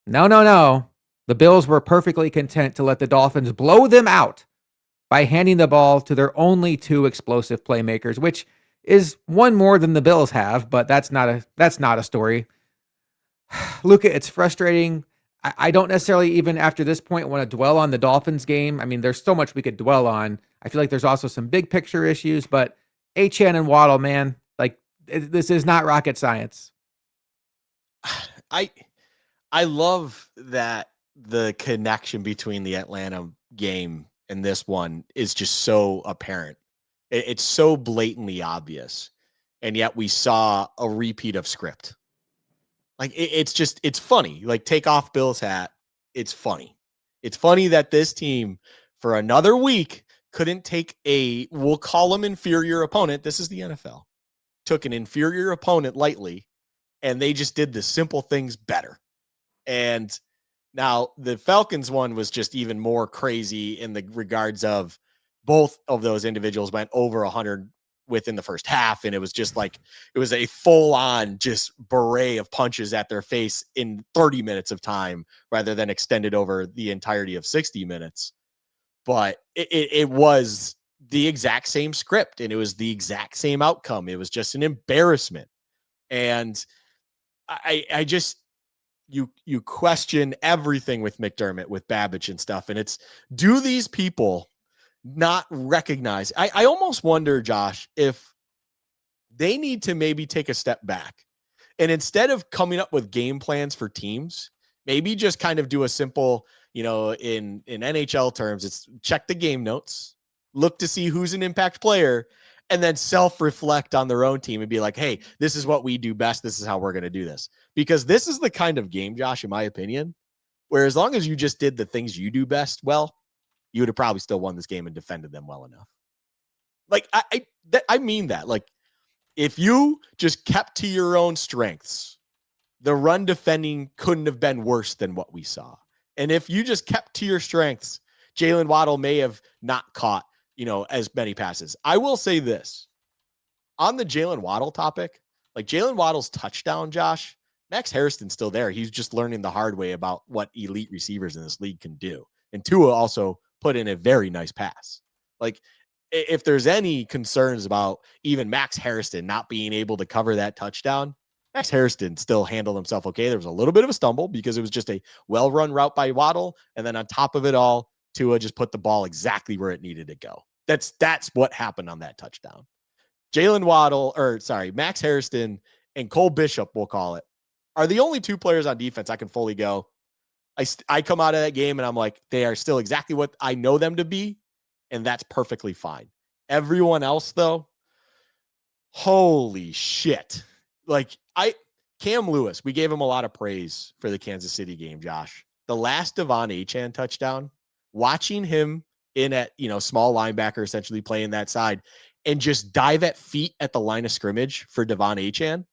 No. The Bills were perfectly content to let the Dolphins blow them out by handing the ball to their only 2 explosive playmakers, which is one more than the Bills have, but that's not a story. Luka, it's frustrating. I don't necessarily, even after this point, want to dwell on the Dolphins game. I mean, there's so much we could dwell on. I feel like there's also some big picture issues, but Achane and Waddle, man, like, this is not rocket science. I love that the connection between the Atlanta game and this one is just so apparent. It's so blatantly obvious, and yet we saw a repeat of script. Like, it's funny. Like, take off Bill's hat. It's funny. It's funny that this team, for another week, couldn't take we'll call them inferior opponent. This is the NFL. Took an inferior opponent lightly, and they just did the simple things better. And now the Falcons one was just even more crazy in the regards of both of those individuals went over 100 within the first half. And it was just like, it was a full on just beret of punches at their face in 30 minutes of time rather than extended over the entirety of 60 minutes. But it was the exact same script and it was the exact same outcome. It was just an embarrassment. And I just, you question everything with McDermott, with Babbage and stuff. And it's, do these people not recognize? I almost wonder, Josh, if they need to maybe take a step back and instead of coming up with game plans for teams, maybe just kind of do a simple, in NHL terms, it's check the game notes, look to see who's an impact player, and then self-reflect on their own team and be like, hey, this is what we do best. This is how we're going to do this. Because this is the kind of game, Josh, in my opinion, where as long as you just did the things you do best well, you would have probably still won this game and defended them well enough. Like, I mean that. Like, if you just kept to your own strengths, the run defending couldn't have been worse than what we saw. And if you just kept to your strengths, Jalen Waddle may have not caught, as many passes. I will say this on the Jalen Waddle topic, like Jalen Waddle's touchdown, Josh, Max Harrison's still there. He's just learning the hard way about what elite receivers in this league can do. And Tua also put in a very nice pass. Like, if there's any concerns about even Max Harrison not being able to cover that touchdown, Max Harrison still handled himself okay. There was a little bit of a stumble because it was just a well-run route by Waddle. And then on top of it all, Tua just put the ball exactly where it needed to go. That's what happened on that touchdown. Max Harrison and Cole Bishop, we'll call it, are the only two players on defense I can fully go. I come out of that game and I'm like, they are still exactly what I know them to be. And that's perfectly fine. Everyone else, though, holy shit. Like, Cam Lewis, we gave him a lot of praise for the Kansas City game, Josh. The last Devon Achane touchdown, watching him in at, small linebacker, essentially playing that side, and just dive at feet at the line of scrimmage for Devon Achane.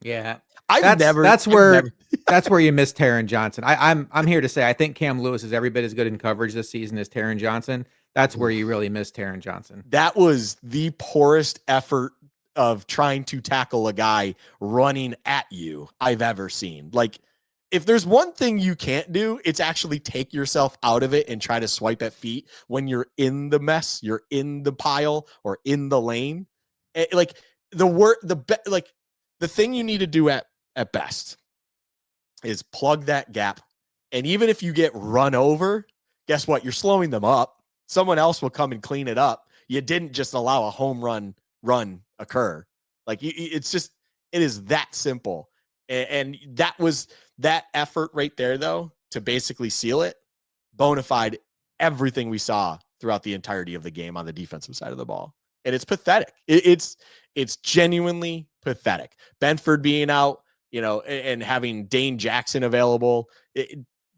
Yeah. That's where you miss Taron Johnson. I'm here to say I think Cam Lewis is every bit as good in coverage this season as Taron Johnson. That's where you really miss Taron Johnson. That was the poorest effort of trying to tackle a guy running at you I've ever seen. Like, if there's one thing you can't do, it's actually take yourself out of it and try to swipe at feet when you're in the mess, you're in the pile or in the lane. Like, the thing you need to do at best is plug that gap. And even if you get run over, guess what? You're slowing them up. Someone else will come and clean it up. You didn't just allow a home run occur. Like, it is that simple. And that effort right there, though, to basically seal it, bona fide everything we saw throughout the entirety of the game on the defensive side of the ball. And it's pathetic. It's genuinely pathetic. Benford being out, and having Dane Jackson available,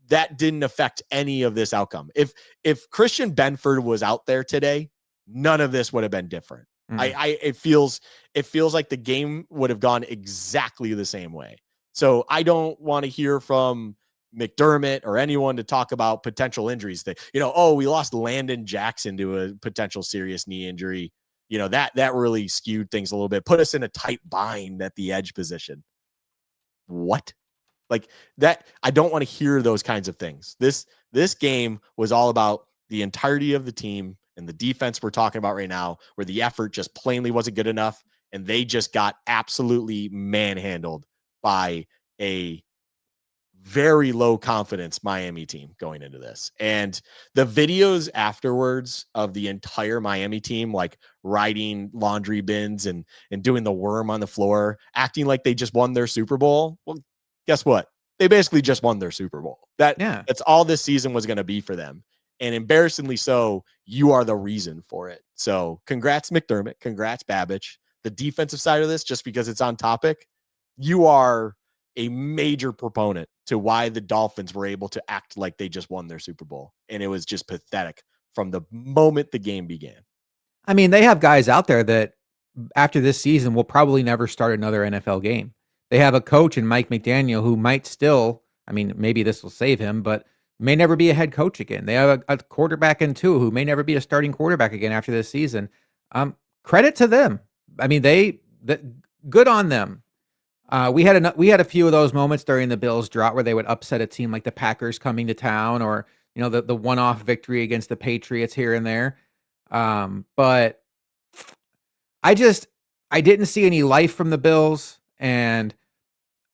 that didn't affect any of this outcome. If Christian Benford was out there today, none of this would have been different. It feels like the game would have gone exactly the same way. So I don't want to hear from McDermott or anyone to talk about potential injuries. That, we lost Landon Jackson to a potential serious knee injury. That really skewed things a little bit, put us in a tight bind at the edge position. What? Like that, I don't want to hear those kinds of things. This game was all about the entirety of the team and the defense we're talking about right now, where the effort just plainly wasn't good enough, and they just got absolutely manhandled by a very low confidence Miami team going into this. And the videos afterwards of the entire Miami team, like riding laundry bins and doing the worm on the floor, acting like they just won their Super Bowl. Well, guess what? They basically just won their Super Bowl. That's all this season was going to be for them. And embarrassingly so, you are the reason for it. So congrats, McDermott. Congrats, Babbage. The defensive side of this, just because it's on topic, you are a major proponent to why the Dolphins were able to act like they just won their Super Bowl. And it was just pathetic from the moment the game began. I mean, they have guys out there that after this season will probably never start another NFL game. They have a coach in Mike McDaniel who might still, I mean, maybe this will save him, but may never be a head coach again. They have a quarterback in Tua who may never be a starting quarterback again after this season. Credit to them. I mean, good on them. We had a few of those moments during the Bills drought where they would upset a team like the Packers coming to town, or the one-off victory against the Patriots here and there. But I just I didn't see any life from the Bills, and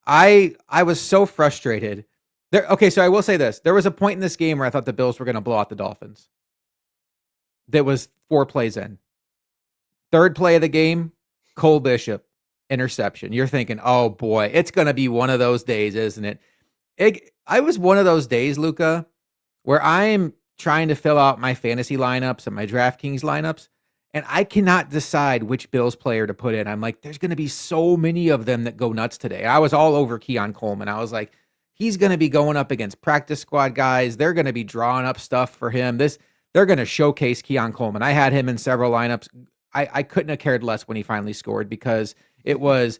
I was so frustrated. There, okay, so I will say this: there was a point in this game where I thought the Bills were going to blow out the Dolphins. That was 4 plays in. Third play of the game, Cole Bishop interception. You're thinking, oh boy, it's going to be one of those days, isn't it? I was one of those days, Luka, where I'm trying to fill out my fantasy lineups and my DraftKings lineups, and I cannot decide which Bills player to put in. I'm like, there's going to be so many of them that go nuts today. I was all over Keon Coleman. I was like, he's going to be going up against practice squad guys. They're going to be drawing up stuff for him. They're going to showcase Keon Coleman. I had him in several lineups. I couldn't have cared less when he finally scored because it was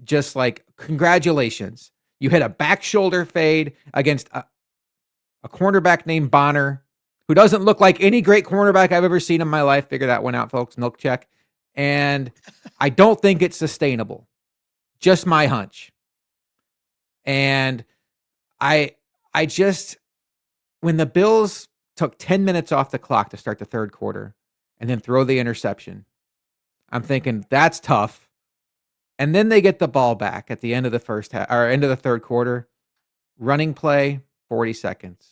just like, congratulations. You hit a back shoulder fade against a cornerback named Bonner, who doesn't look like any great cornerback I've ever seen in my life. Figure that one out, folks. Milk check. And I don't think it's sustainable. Just my hunch. And I just, when the Bills took 10 minutes off the clock to start the third quarter and then throw the interception, I'm thinking that's tough. And then they get the ball back at the end of the first half or end of the third quarter. Running play, 40 seconds.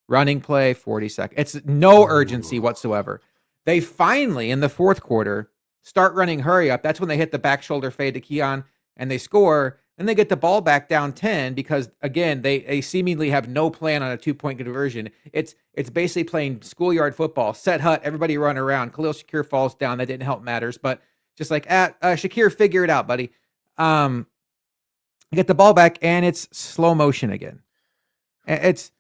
Running play, 40 seconds. It's no urgency whatsoever. They finally, in the fourth quarter, start running hurry up. That's when they hit the back shoulder fade to Keon and they score. And they get the ball back down 10 because, again, they seemingly have no plan on a 2-point conversion. It's basically playing schoolyard football. Set hut, everybody run around. Khalil Shakir falls down. That didn't help matters. But just like, Shakir, figure it out, buddy. Get the ball back, and it's slow motion again. It's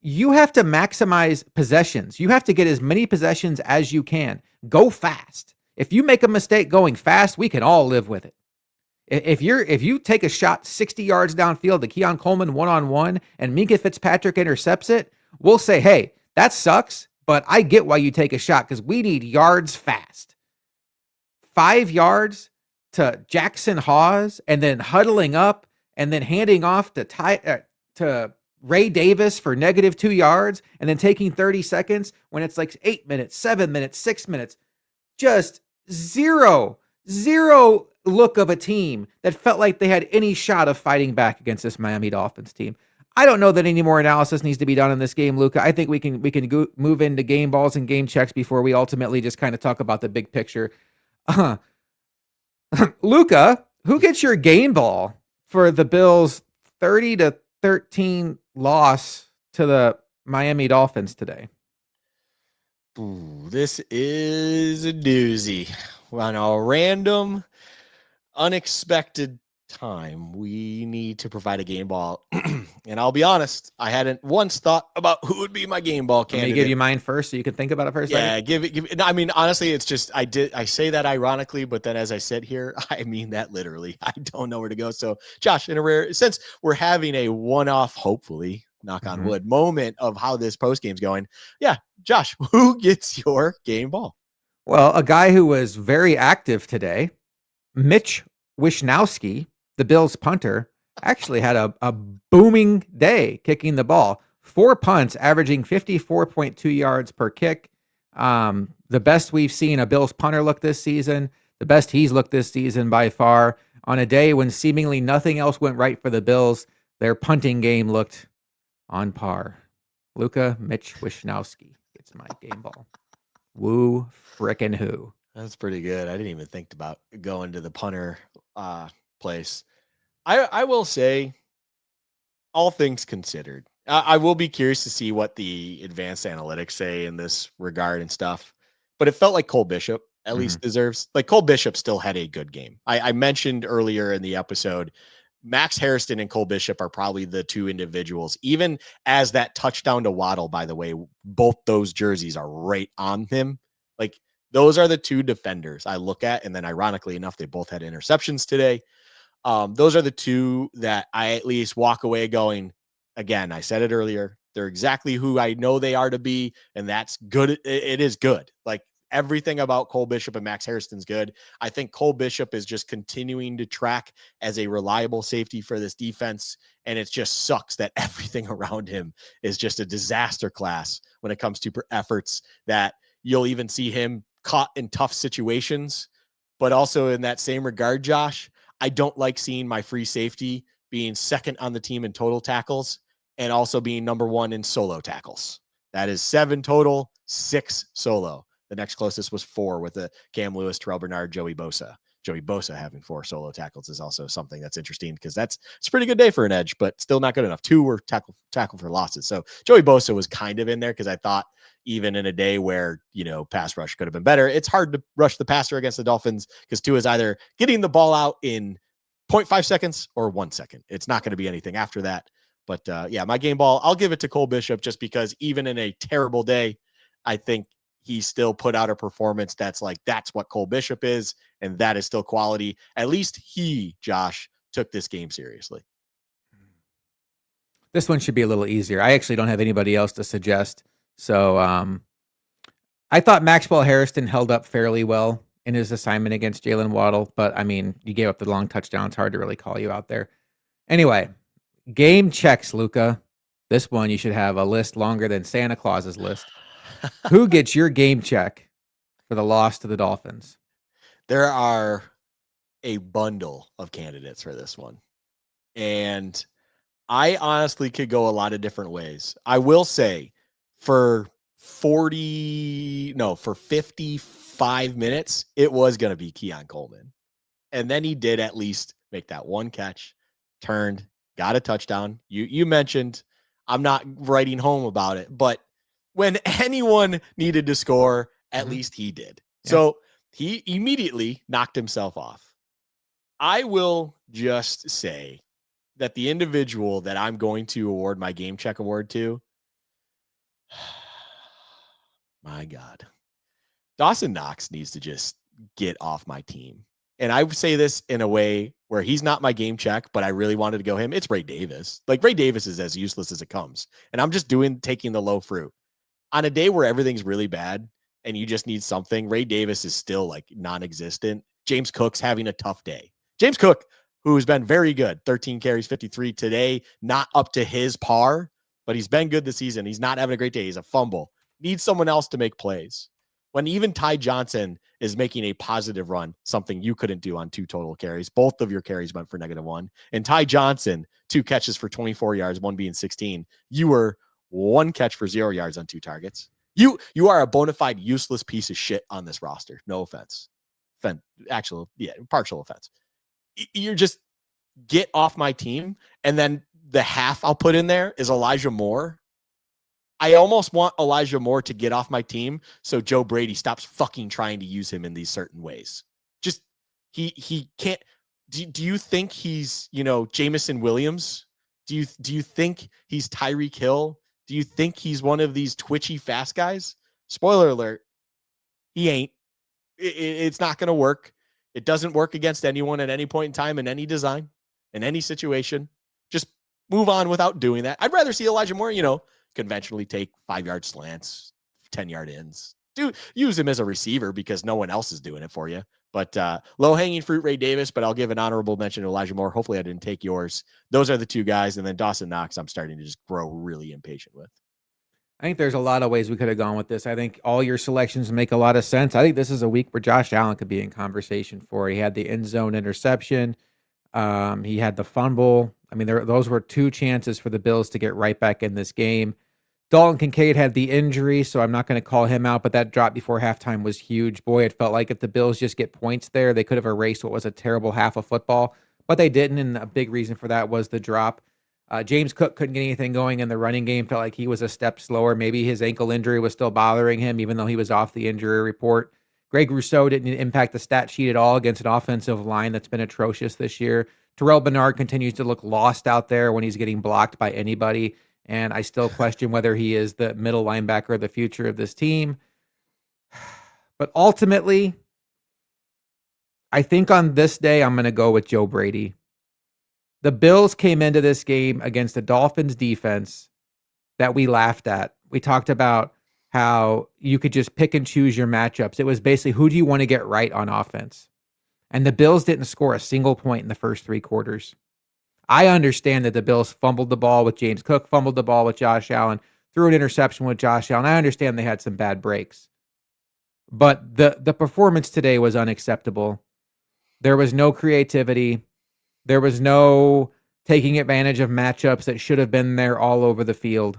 You have to maximize possessions. You have to get as many possessions as you can. Go fast. If you make a mistake going fast, we can all live with it. If you take a shot 60 yards downfield to Keon Coleman one-on-one and Minkah Fitzpatrick intercepts it, we'll say, hey, that sucks, but I get why you take a shot because we need yards fast. 5 yards to Jackson Hawes and then huddling up and then handing off to Ray Davis for -2 yards and then taking 30 seconds when it's like 8 minutes, 7 minutes, 6 minutes. Just zero look of a team that felt like they had any shot of fighting back against this Miami Dolphins team. I don't know that any more analysis needs to be done in this game, Luka. I think we can move into game balls and game checks before we ultimately just kind of talk about the big picture. Luka, who gets your game ball for the Bills' 30-13 loss to the Miami Dolphins today? Ooh, this is a doozy. On a random, unexpected time, we need to provide a game ball. And I'll be honest, I hadn't once thought about who would be my game ball candidate. Let me give you mine first so you can think about it for a second. Yeah, give it. I mean, honestly, it's just I say that ironically, but then as I sit here, I mean that literally. I don't know where to go. So, Josh, in a rare since we're having a one-off, hopefully, knock on wood, moment of how this post game's going. Yeah, Josh, who gets your game ball? Well, a guy who was very active today, Mitch Wishnowsky, the Bills punter, actually had a booming day kicking the ball. 4 punts, averaging 54.2 yards per kick. The best we've seen a Bills punter look this season. The best he's looked this season by far. On a day when seemingly nothing else went right for the Bills, their punting game looked on par. Luka Mitch Wishnowsky gets my game ball. Woo frickin' who. That's pretty good. I didn't even think about going to the punter place. I will say, all things considered, I will be curious to see what the advanced analytics say in this regard and stuff. But it felt like Cole Bishop at least deserves, like Cole Bishop still had a good game. I mentioned earlier in the episode, Max Hairston and Cole Bishop are probably the two individuals, even as that touchdown to Waddle, by the way, both those jerseys are right on him. Like, those are the two defenders I look at. And then ironically enough, they both had interceptions today. Those are the two that I at least walk away going, again, I said it earlier, they're exactly who I know they are to be. And that's good. It is good. Like, everything about Cole Bishop and Max Hairston's good. I think Cole Bishop is just continuing to track as a reliable safety for this defense. And it just sucks that everything around him is just a disaster class when it comes to efforts that You'll even see him caught in tough situations. But also in that same regard, Josh, I don't like seeing my free safety being second on the team in total tackles and also being number one in solo tackles. That is 7 total, 6 solo. The next closest was 4 with the Cam Lewis, Terrell Bernard, Joey Bosa. Joey Bosa having 4 solo tackles is also something that's interesting because it's a pretty good day for an edge, but still not good enough. 2 were tackle for losses. So Joey Bosa was kind of in there because I thought even in a day where, pass rush could have been better, it's hard to rush the passer against the Dolphins because Tua is either getting the ball out in 0.5 seconds or 1 second. It's not going to be anything after that. But my game ball, I'll give it to Cole Bishop just because even in a terrible day, I think he still put out a performance that's what Cole Bishop is, and that is still quality. At least he, Josh, took this game seriously. This one should be a little easier. I actually don't have anybody else to suggest. So I thought Maxwell Harrison held up fairly well in his assignment against Jalen Waddle, but I mean, you gave up the long touchdown. It's hard to really call you out there. Anyway, game checks, Luka. This one you should have a list longer than Santa Claus's list. Who gets your game check for the loss to the Dolphins? There are a bundle of candidates for this one. And I honestly could go a lot of different ways. I will say for 55 minutes, it was going to be Keon Coleman. And then he did at least make that one catch, turned, got a touchdown. You mentioned, I'm not writing home about it, but when anyone needed to score, at least he did. Yeah. So he immediately knocked himself off. I will just say that the individual that I'm going to award my game check award to, my God, Dawson Knox needs to just get off my team. And I would say this in a way where he's not my game check, but I really wanted to go him. It's Ray Davis. Ray Davis is as useless as it comes. And I'm just taking the low fruit. On a day where everything's really bad and you just need something, Ray Davis is still non-existent. James Cook's having a tough day. James Cook, who's been very good, 13 carries, 53 today, not up to his par, but he's been good this season. He's not having a great day. He's a fumble. Needs someone else to make plays. When even Ty Johnson is making a positive run, something you couldn't do on 2 total carries. Both of your carries went for -1. And Ty Johnson, 2 catches for 24 yards, 1 being 16. You were 1 catch for 0 yards on 2 targets. You are a bona fide useless piece of shit on this roster. No offense. Partial offense. You're just get off my team. And then the half I'll put in there is Elijah Moore. I almost want Elijah Moore to get off my team so Joe Brady stops fucking trying to use him in these certain ways. Just he can't. Do you think he's Jamison Williams? Do you think he's Tyreek Hill? Do you think he's one of these twitchy fast guys? Spoiler alert, he ain't. It's not going to work. It doesn't work against anyone at any point in time in any design, in any situation. Just move on without doing that. I'd rather see Elijah Moore, conventionally take 5-yard slants, 10-yard ins. Use him as a receiver because no one else is doing it for you. But low-hanging fruit, Ray Davis, but I'll give an honorable mention to Elijah Moore. Hopefully I didn't take yours. Those are the 2 guys. And then Dawson Knox, I'm starting to just grow really impatient with. I think there's a lot of ways we could have gone with this. I think all your selections make a lot of sense. I think this is a week where Josh Allen could be in conversation for. He had the end zone interception. He had the fumble. I mean, those were 2 chances for the Bills to get right back in this game. Dalton Kincaid had the injury, so I'm not going to call him out, but that drop before halftime was huge. Boy, it felt like if the Bills just get points there, they could have erased what was a terrible half of football, but they didn't, and a big reason for that was the drop. James Cook couldn't get anything going in the running game, felt like he was a step slower. Maybe his ankle injury was still bothering him, even though he was off the injury report. Greg Rousseau didn't impact the stat sheet at all against an offensive line that's been atrocious this year. Terrell Bernard continues to look lost out there when he's getting blocked by anybody. And I still question whether he is the middle linebacker of the future of this team. But ultimately, I think on this day, I'm going to go with Joe Brady. The Bills came into this game against the Dolphins defense that we laughed at. We talked about how you could just pick and choose your matchups. It was basically, who do you want to get right on offense? And the Bills didn't score a single point in the first 3 quarters. I understand that the Bills fumbled the ball with James Cook, fumbled the ball with Josh Allen, threw an interception with Josh Allen. I understand they had some bad breaks. But the performance today was unacceptable. There was no creativity. There was no taking advantage of matchups that should have been there all over the field.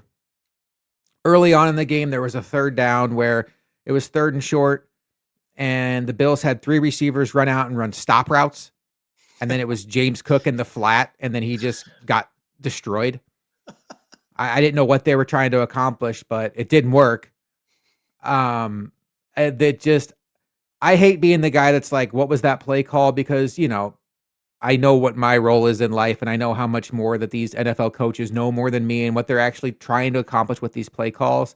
Early on in the game, there was a third down where it was third and short, and the Bills had three receivers run out and run stop routes. And then it was James Cook in the flat, and then he just got destroyed. I didn't know what they were trying to accomplish, but it didn't work. That just I hate being the guy that's like, what was that play call? Because, I know what my role is in life, and I know how much more that these NFL coaches know more than me and what they're actually trying to accomplish with these play calls.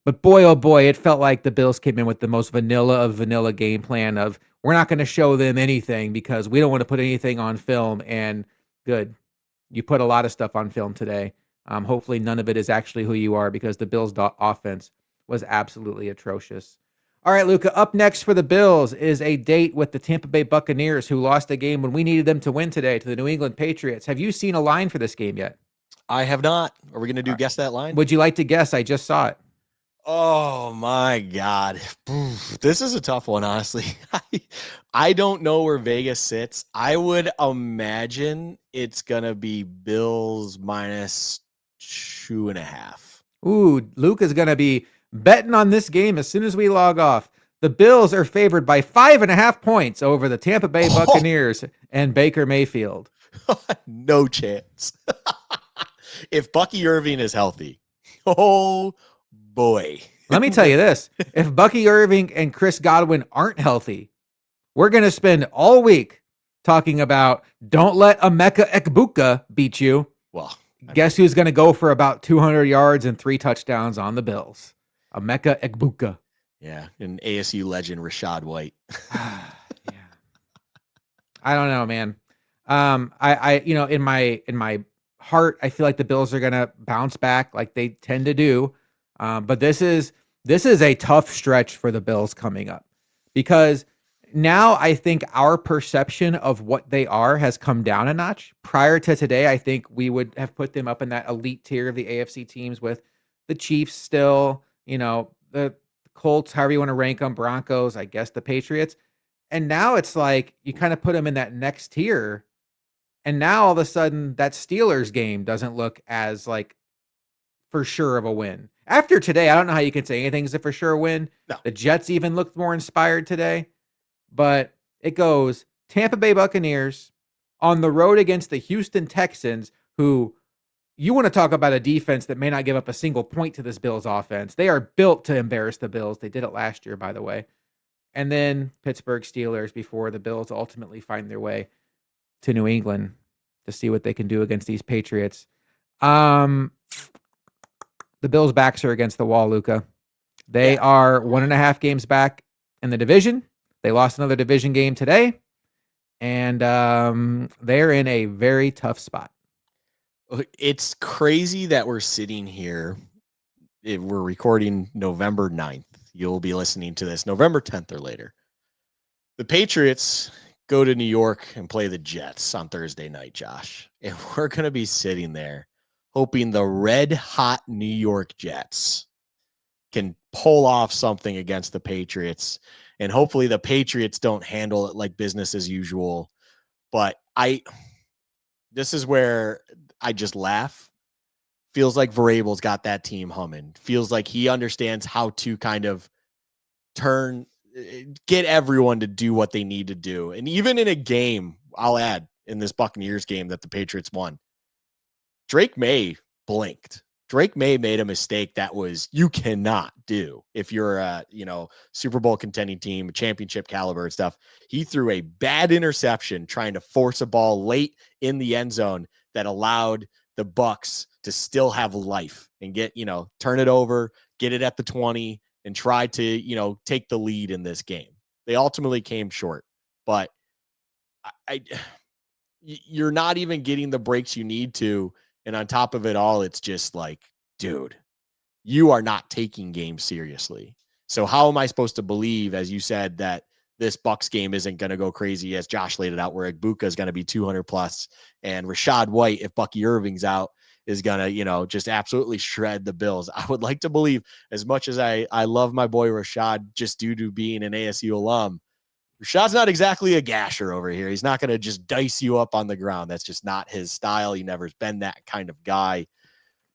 But boy, oh boy, it felt like the Bills came in with the most vanilla of vanilla game plan of we're not going to show them anything because we don't want to put anything on film. And good, you put a lot of stuff on film today. Hopefully, none of it is actually who you are because the Bills' offense was absolutely atrocious. All right, Luka, up next for the Bills is a date with the Tampa Bay Buccaneers, who lost a game when we needed them to win today to the New England Patriots. Have you seen a line for this game yet? I have not. Are we going to do guess that line? Would you like to guess? I just saw it. Oh my God. This is a tough one, honestly. I don't know where Vegas sits. I would imagine it's going to be Bills minus 2.5. Ooh, Luke is going to be betting on this game as soon as we log off. The Bills are favored by 5.5 points over the Tampa Bay Buccaneers and Baker Mayfield. No chance. If Bucky Irving is healthy, oh boy. Let me tell you this. If Bucky Irving and Chris Godwin aren't healthy, we're going to spend all week talking about don't let Emeka Egbuka beat you. Well, guess who's going to go for about 200 yards and 3 touchdowns on the Bills? Emeka Egbuka. Yeah, and ASU legend Rashad White. Yeah. I don't know, man. I in my heart, I feel like the Bills are going to bounce back like they tend to do. But this is a tough stretch for the Bills coming up because now I think our perception of what they are has come down a notch. Prior to today, I think we would have put them up in that elite tier of the AFC teams with the Chiefs still, the Colts, however you want to rank them, Broncos, I guess the Patriots. And now it's like you kind of put them in that next tier. And now all of a sudden that Steelers game doesn't look as like for sure of a win. After today, I don't know how you can say anything's a for sure win. No. The Jets even looked more inspired today. But it goes Tampa Bay Buccaneers on the road against the Houston Texans, who you want to talk about a defense that may not give up a single point to this Bills offense. They are built to embarrass the Bills. They did it last year, by the way. And then Pittsburgh Steelers before the Bills ultimately find their way to New England to see what they can do against these Patriots. The Bills' backs are against the wall, Luka. They are 1.5 games back in the division. They lost another division game today, and they're in a very tough spot. It's crazy that we're sitting here. We're recording November 9th. You'll be listening to this November 10th or later. The Patriots go to New York and play the Jets on Thursday night, Josh. And we're going to be sitting there hoping the red hot New York Jets can pull off something against the Patriots. And hopefully the Patriots don't handle it like business as usual. But this is where I just laugh. Feels like Vrabel's got that team humming. Feels like he understands how to kind of get everyone to do what they need to do. And even in a game, I'll add, in this Buccaneers game that the Patriots won, Drake May blinked. Drake May made a mistake that you cannot do if you're a, Super Bowl contending team, championship caliber stuff. He threw a bad interception trying to force a ball late in the end zone that allowed the Bucs to still have life and get, turn it over, get it at the 20 and try to, take the lead in this game. They ultimately came short, but you're not even getting the breaks you need to. And on top of it all, it's just like, dude, you are not taking games seriously. So how am I supposed to believe, as you said, that this Bucs game isn't going to go crazy as Josh laid it out, where Egbuka is going to be 200 plus and Rashad White, if Bucky Irving's out, is gonna, just absolutely shred the Bills. I would like to believe, as much as I love my boy Rashad, just due to being an ASU alum, Rashad's not exactly a gasher over here. He's not gonna just dice you up on the ground. That's just not his style. He never's been that kind of guy.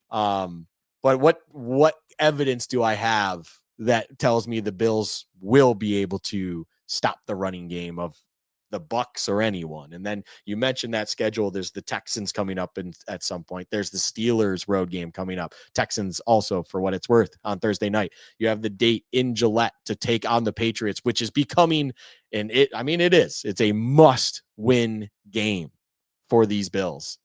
But what evidence do I have that tells me the Bills will be able to stop the running game of the Bucks or anyone? And then you mentioned that schedule. There's the Texans coming up at some point. There's the Steelers road game coming up. Texans also, for what it's worth, on Thursday night. You have the date in Gillette to take on the Patriots, which is becoming, it's a must-win game for these Bills.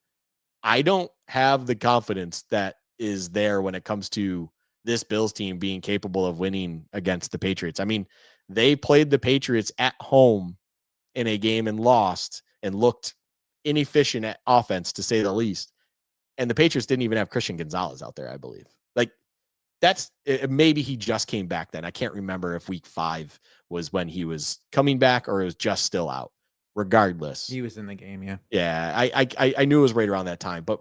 I don't have the confidence that is there when it comes to this Bills team being capable of winning against the Patriots. I mean, they played the Patriots at home in a game and lost and looked inefficient at offense, to say the least. And the Patriots didn't even have Christian Gonzalez out there, I believe. Like, that's maybe he just came back then. I can't remember if week 5 was when he was coming back or it was just still out. Regardless, He was in the game, yeah. Yeah, I knew it was right around that time, but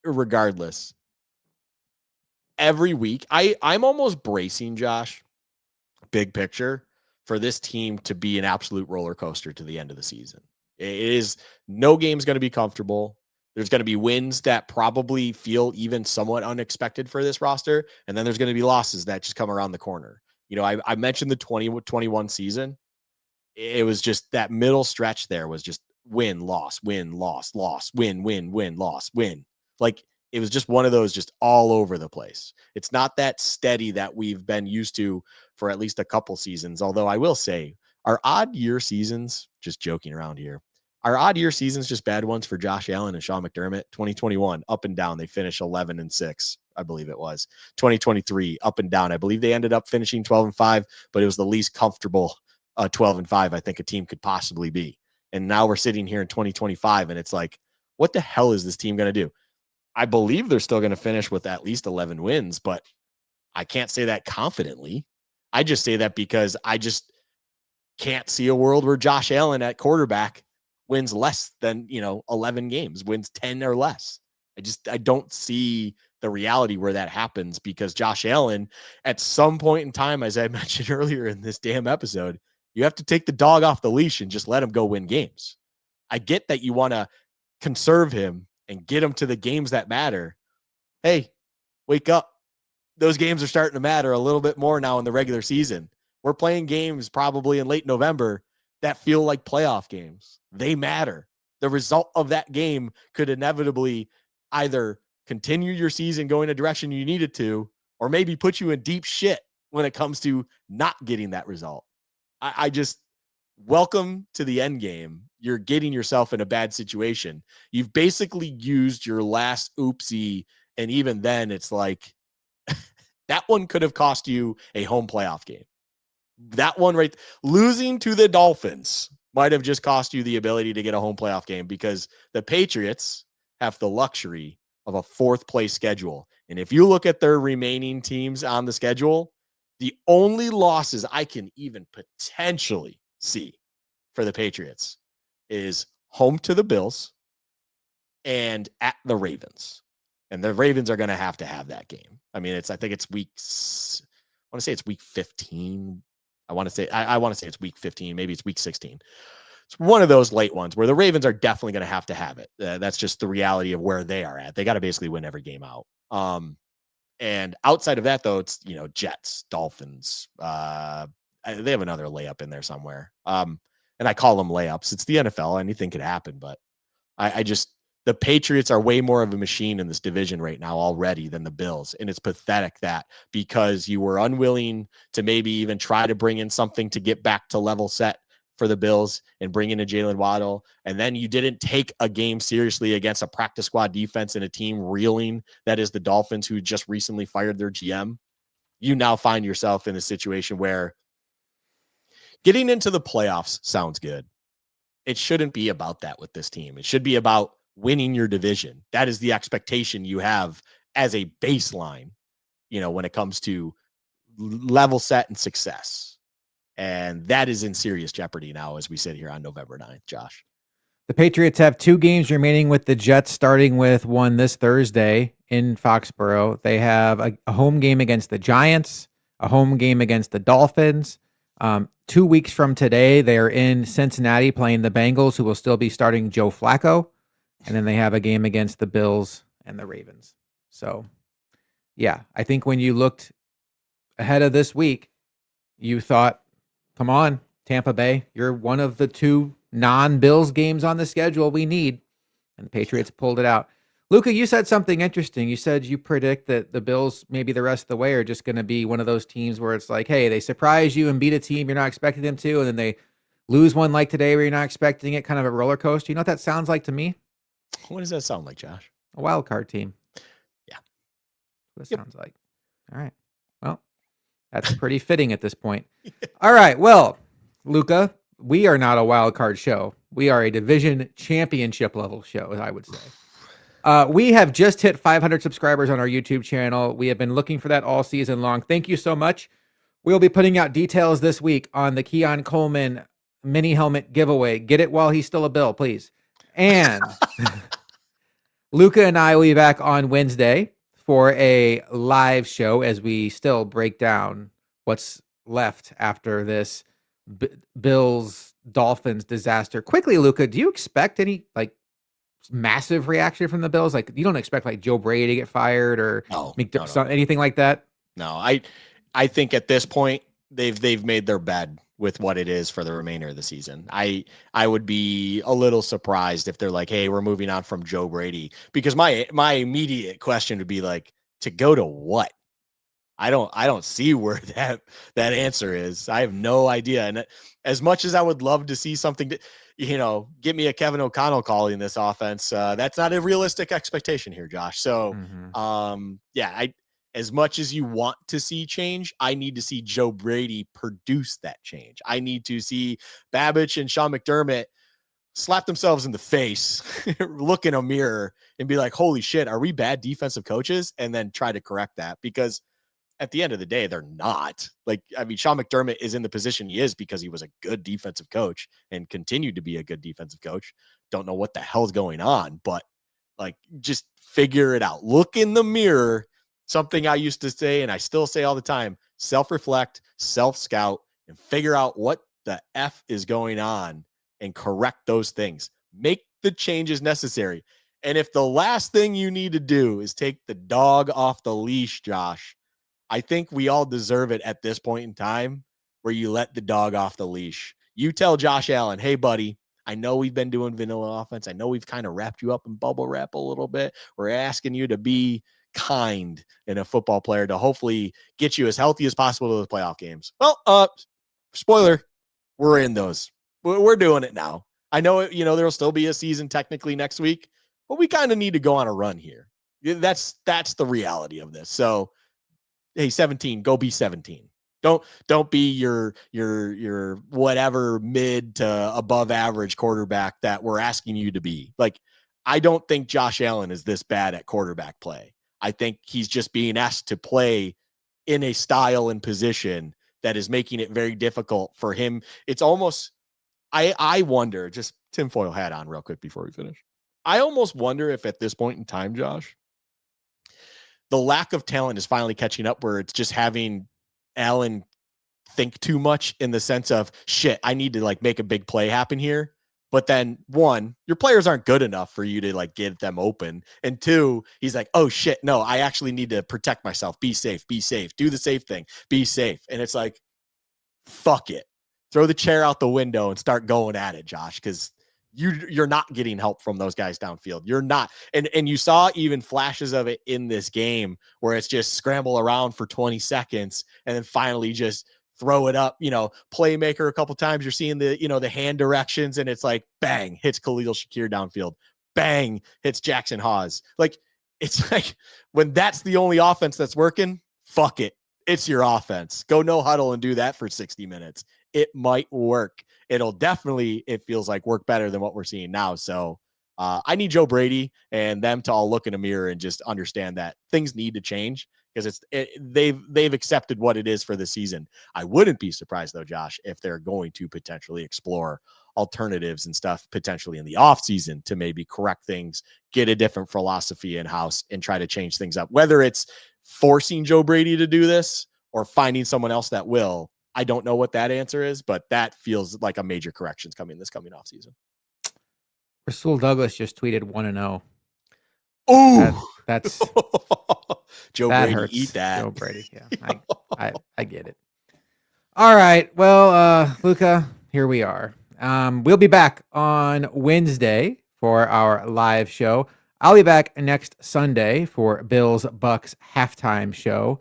regardless, every week I'm almost bracing, Josh, big picture, for this team to be an absolute roller coaster to the end of the season. It is, no game's going to be comfortable. There's going to be wins that probably feel even somewhat unexpected for this roster, and then there's going to be losses that just come around the corner. I mentioned the 2021 season. It was just that middle stretch there was just win, loss, win, loss, loss, win, win, win, loss, win. Like, it was just one of those just all over the place. It's not that steady that we've been used to for at least a couple seasons. Although I will say our odd year seasons, just joking around here, our odd year seasons, just bad ones for Josh Allen and Sean McDermott. 2021, up and down, they finished 11-6, I believe it was. 2023, up and down. I believe they ended up finishing 12-5, but it was the least comfortable 12-5 I think a team could possibly be. And now we're sitting here in 2025, and it's like, what the hell is this team going to do? I believe they're still going to finish with at least 11 wins, but I can't say that confidently. I just say that because I just can't see a world where Josh Allen at quarterback wins less than, 11 games, wins 10 or less. I don't see the reality where that happens, because Josh Allen, at some point in time, as I mentioned earlier in this damn episode, you have to take the dog off the leash and just let him go win games. I get that you want to conserve him and get him to the games that matter. Hey, wake up. Those games are starting to matter a little bit more now in the regular season. We're playing games probably in late November that feel like playoff games. They matter. The result of that game could inevitably either continue your season going a direction you needed to, or maybe put you in deep shit when it comes to not getting that result. I just, welcome to the end game. You're getting yourself in a bad situation. You've basically used your last oopsie. And even then, it's like, that one could have cost you a home playoff game. That one, right? Losing to the Dolphins might have just cost you the ability to get a home playoff game, because the Patriots have the luxury of a 4th place schedule. And if you look at their remaining teams on the schedule, the only losses I can even potentially see for the Patriots is home to the Bills and at the Ravens. And the Ravens are going to have that game. I mean, I think it's week 15. I want to say it's week 15. Maybe it's week 16. It's one of those late ones where the Ravens are definitely going to have it. That's just the reality of where they are at. They got to basically win every game out. And outside of that, though, it's, Jets, Dolphins. They have another layup in there somewhere. And I call them layups. It's the NFL. Anything could happen. But the Patriots are way more of a machine in this division right now already than the Bills. And it's pathetic that, because you were unwilling to maybe even try to bring in something to get back to level set for the Bills and bring in a Jalen Waddle, and then you didn't take a game seriously against a practice squad defense and a team reeling that is the Dolphins, who just recently fired their GM. You now find yourself in a situation where getting into the playoffs sounds good. It shouldn't be about that with this team. It should be about winning your division. That is the expectation you have as a baseline, when it comes to level set and success. And that is in serious jeopardy now as we sit here on November 9th, Josh. The Patriots have 2 games remaining with the Jets, starting with one this Thursday in Foxborough. They have a home game against the Giants, a home game against the Dolphins. 2 weeks from today, they are in Cincinnati playing the Bengals, who will still be starting Joe Flacco. And then they have a game against the Bills and the Ravens. So, yeah, I think when you looked ahead of this week, you thought, come on, Tampa Bay, you're one of the 2 non-Bills games on the schedule we need. And the Patriots pulled it out. Luka, you said something interesting. You said you predict that the Bills, maybe the rest of the way, are just going to be one of those teams where it's like, hey, they surprise you and beat a team you're not expecting them to, and then they lose one like today where you're not expecting it, kind of a roller coaster. You know what that sounds like to me? What does that sound like, Josh? A wild card team. Yeah. That's what it sounds like. All right. Well, that's pretty fitting at this point. All right. Well, Luka, we are not a wild card show. We are a division championship level show, as I would say. We have just hit 500 subscribers on our YouTube channel. We have been looking for that all season long. Thank you so much. We'll be putting out details this week on the Keon Coleman mini helmet giveaway. Get it while he's still a Bill, please. And Luka and I will be back on Wednesday for a live show as we still break down what's left after this Bills-Dolphins disaster. Quickly, Luka, do you expect any massive reaction from the Bills? Like, you don't expect like Joe Brady to get fired or anything like that? No, I think at this point they've made their bed with what it is for the remainder of the season. I would be a little surprised if they're like, hey, we're moving on from Joe Brady, because my immediate question would be like, to go to what? I don't see where that answer is. I have no idea. And as much as I would love to see something to, get me a Kevin O'Connell calling this offense, that's not a realistic expectation here, Josh. So, as much as you want to see change, I need to see Joe Brady produce that change. I need to see Babbage and Sean McDermott slap themselves in the face, look in a mirror and be like, holy shit, are we bad defensive coaches? And then try to correct that, because at the end of the day, they're not. Sean McDermott is in the position he is because he was a good defensive coach and continued to be a good defensive coach. Don't know what the hell's going on, but just figure it out. Look in the mirror. Something I used to say, and I still say all the time: self-reflect, self-scout, and figure out what the F is going on and correct those things. Make the changes necessary. And if the last thing you need to do is take the dog off the leash, Josh, I think we all deserve it at this point in time, where you let the dog off the leash. You tell Josh Allen, hey, buddy, I know we've been doing vanilla offense. I know we've kind of wrapped you up in bubble wrap a little bit. We're asking you to be kind in a football player to hopefully get you as healthy as possible to the playoff games. Well, spoiler, we're in those. We're doing it now. I know, there'll still be a season technically next week, but we kind of need to go on a run here. That's the reality of this. So, hey, 17, go be 17. Don't be your whatever mid to above average quarterback that we're asking you to be. I don't think Josh Allen is this bad at quarterback play. I think he's just being asked to play in a style and position that is making it very difficult for him. It's almost, I wonder, just tinfoil hat on real quick before we finish. I almost wonder if at this point in time, Josh, the lack of talent is finally catching up, where it's just having Allen think too much in the sense of, shit, I need to make a big play happen here. But then, one, your players aren't good enough for you to get them open. And two, he's like, oh shit, no, I actually need to protect myself. Be safe, do the safe thing, be safe. And it's like, fuck it. Throw the chair out the window and start going at it, Josh, because you're not getting help from those guys downfield. You're not. And you saw even flashes of it in this game where it's just scramble around for 20 seconds and then finally just throw it up, playmaker a couple times. You're seeing the hand directions, and it's like, bang, hits Khalil Shakir downfield. Bang, hits Jackson Hawes. It's like, when that's the only offense that's working, fuck it. It's your offense. Go no huddle and do that for 60 minutes. It might work. It'll definitely, it feels like, work better than what we're seeing now. So I need Joe Brady and them to all look in a mirror and just understand that things need to change, because they've accepted what it is for the season. I wouldn't be surprised though, Josh, if they're going to potentially explore alternatives and stuff potentially in the offseason to maybe correct things, get a different philosophy in-house, and try to change things up. Whether it's forcing Joe Brady to do this or finding someone else that will, I don't know what that answer is, but that feels like a major correction's coming this coming offseason. Rasul Douglas just tweeted 1-0. Oh, that's Joe that Brady, hurts. eat that. Joe Brady. Yeah, I get it. All right. Well, Luka, here we are. We'll be back on Wednesday for our live show. I'll be back next Sunday for Bills-Bucks halftime show.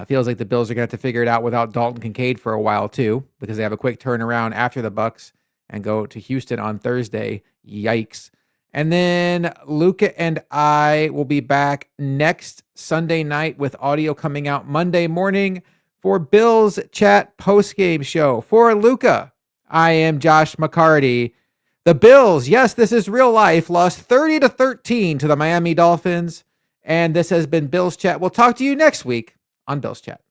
Feels like the Bills are going to have to figure it out without Dalton Kincaid for a while, too, because they have a quick turnaround after the Bucks and go to Houston on Thursday. Yikes. And then Luka and I will be back next Sunday night with audio coming out Monday morning for Bills Chat postgame show. For Luka, I am Josh McCarty. The Bills, yes, this is real life, lost 30-13 to the Miami Dolphins. And this has been Bills Chat. We'll talk to you next week on Bills Chat.